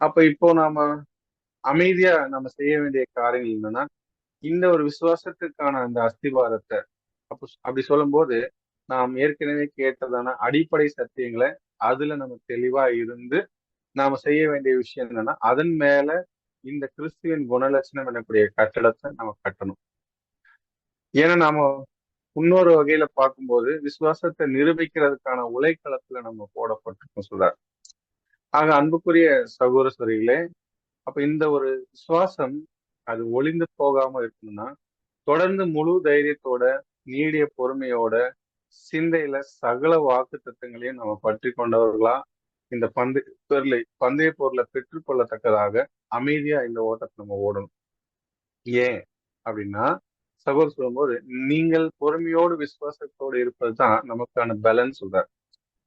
அப்ப இப்போ நாம அமைதியா நம்ம செய்ய வேண்டிய காரியங்கள் என்னன்னா, இந்த ஒரு விசுவாசத்துக்கான அந்த அஸ்திவாரத்தை அப்படி சொல்லும் போது நாம் ஏற்கனவே கேட்டதான அடிப்படை சத்தியங்களை அதுல நம்ம தெளிவா இருந்து நாம செய்ய வேண்டிய விஷயம் என்னன்னா, அதன் மேல இந்த கிறிஸ்துவின் குணலட்சணம் எனக்கூடிய கட்டடத்தை நம்ம கட்டணும். ஏன்னா நாம இன்னொரு வகையில பார்க்கும்போது விசுவாசத்தை நிரூபிக்கிறதுக்கான உலைக்களத்துல நம்ம போடப்பட்டிருக்கோம் சொல்றாரு. ஆக அன்புக்குரிய சகோதர சகோதரிகளே, அப்ப இந்த ஒரு விசுவாசம் அது ஒளிந்து போகாம இருக்கணும்னா தொடர்ந்து முழு தைரியத்தோட நீடிய பொறுமையோட சிந்தையில சகல வாக்கு தத்துவங்களையும் நம்ம பற்றி கொண்டவர்களா இந்த பந்தய பொருளை பெற்றுக்கொள்ளத்தக்கதாக அமைதியா இந்த ஓட்டத்தை நம்ம ஓடணும். ஏன் அப்படின்னா சகோதரர் சொல்லும்போது நீங்கள் பொறுமையோடு விசுவாசத்தோடு இருப்பது தான் நமக்கான பலன் சொல்றாரு.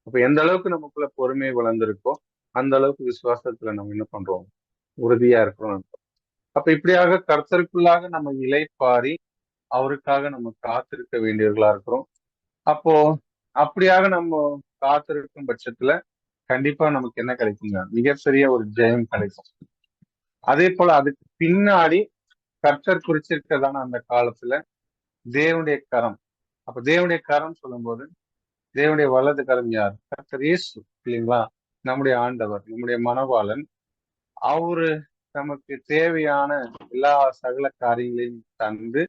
அப்ப எந்த அளவுக்கு நமக்குள்ள பொறுமை வளர்ந்துருக்கோ அந்த அளவுக்கு விசுவாசத்துல நம்ம என்ன பண்றோம், உறுதியா இருக்கிறோம். அப்ப இப்படியாக கர்த்தருக்குள்ளாக நம்ம இளைப்பாரி அவருக்காக நம்ம காத்திருக்க வேண்டியவர்களா இருக்கிறோம். அப்போ அப்படியாக நம்ம காத்திருக்கும் பட்சத்துல கண்டிப்பா நமக்கு என்ன கிடைக்குங்க, மிகப்பெரிய ஒரு ஜெயம் கிடைக்கும். அதே போல அதுக்கு பின்னாடி கர்த்தர் குறிச்சிருக்கிறதான அந்த காலத்துல தேவனுடைய கரம். அப்ப தேவனுடைய கரம் சொல்லும் போது தேவனுடைய வலது கரம் யார்? கர்த்தர் இயேசு இல்லைங்களா? நம்முடைய ஆண்டவர், நம்முடைய மணவாளன். அவரு நமக்கு தேவையான எல்லா சகல காரியங்களையும் தந்து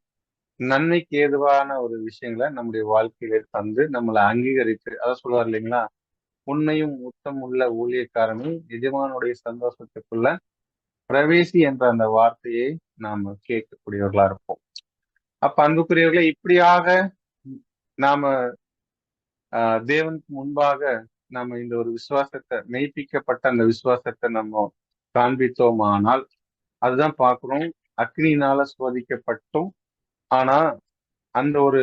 நன்மைக்கு ஏதுவான ஒரு விஷயங்களை நம்முடைய வாழ்க்கையில தந்து நம்மளை அங்கீகரித்து, அதான் சொல்லுவார் இல்லைங்களா, உண்மையும் உத்தம் உள்ள ஊழியக்காரனை எஜமானுடைய சந்தோஷத்துக்குள்ள பிரவேசி என்ற அந்த வார்த்தையை நாம கேட்கக்கூடியவர்களா இருப்போம். அப்ப அன்புக்குரியவர்களே, இப்படியாக நாம தேவனுக்கு முன்பாக நாம இந்த ஒரு விசுவாசத்தை, மெய்ப்பிக்கப்பட்ட அந்த விசுவாசத்தை நம்ம காண்பித்தோமானால், அதுதான் பார்க்கிறோம். அக்னியினால சோதிக்கப்பட்டும், ஆனா அந்த ஒரு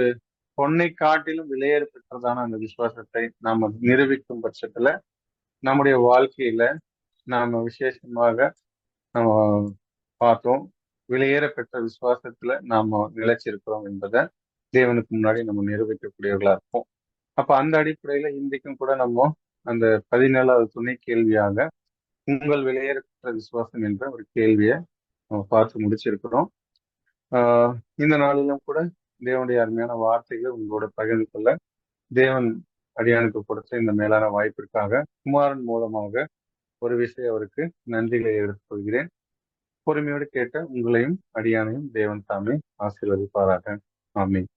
பொன்னை காட்டிலும் விலையேற பெற்றதான அந்த விசுவாசத்தை நாம நிரூபிக்கும் பட்சத்துல நம்முடைய வாழ்க்கையில நாம விசேஷமாக நம்ம பார்த்தோம், விலையேற பெற்ற விசுவாசத்துல நாம நிலைச்சிருக்கிறோம் என்பதை தேவனுக்கு முன்னாடி நம்ம நிரூபிக்கக்கூடியவர்களா இருப்போம். அப்ப அந்த அடிப்படையில இன்றைக்கும் கூட நம்ம அந்த 17வது துணை கேள்வியாக உங்கள் விலையேற பெற்ற விசுவாசம் என்ற ஒரு கேள்வியை நம்ம பார்த்து முடிச்சிருக்கிறோம். இந்த நாளிலும் கூட தேவனுடைய அருமையான வார்த்தைகளை உங்களோட பகிர்ந்து கொள்ள தேவன் அடியானுக்கு கொடுத்த இந்த மேலான வாய்ப்பிற்காக குமாரன் மூலமாக ஒரு விஷயம் அவருக்கு நன்றிகளை எடுத்துக்கொள்கிறேன். பொறுமையோடு கேட்ட உங்களையும் அடியானையும் தேவன் தாமே ஆசீர்வதிப்பாராக. ஆமீன்.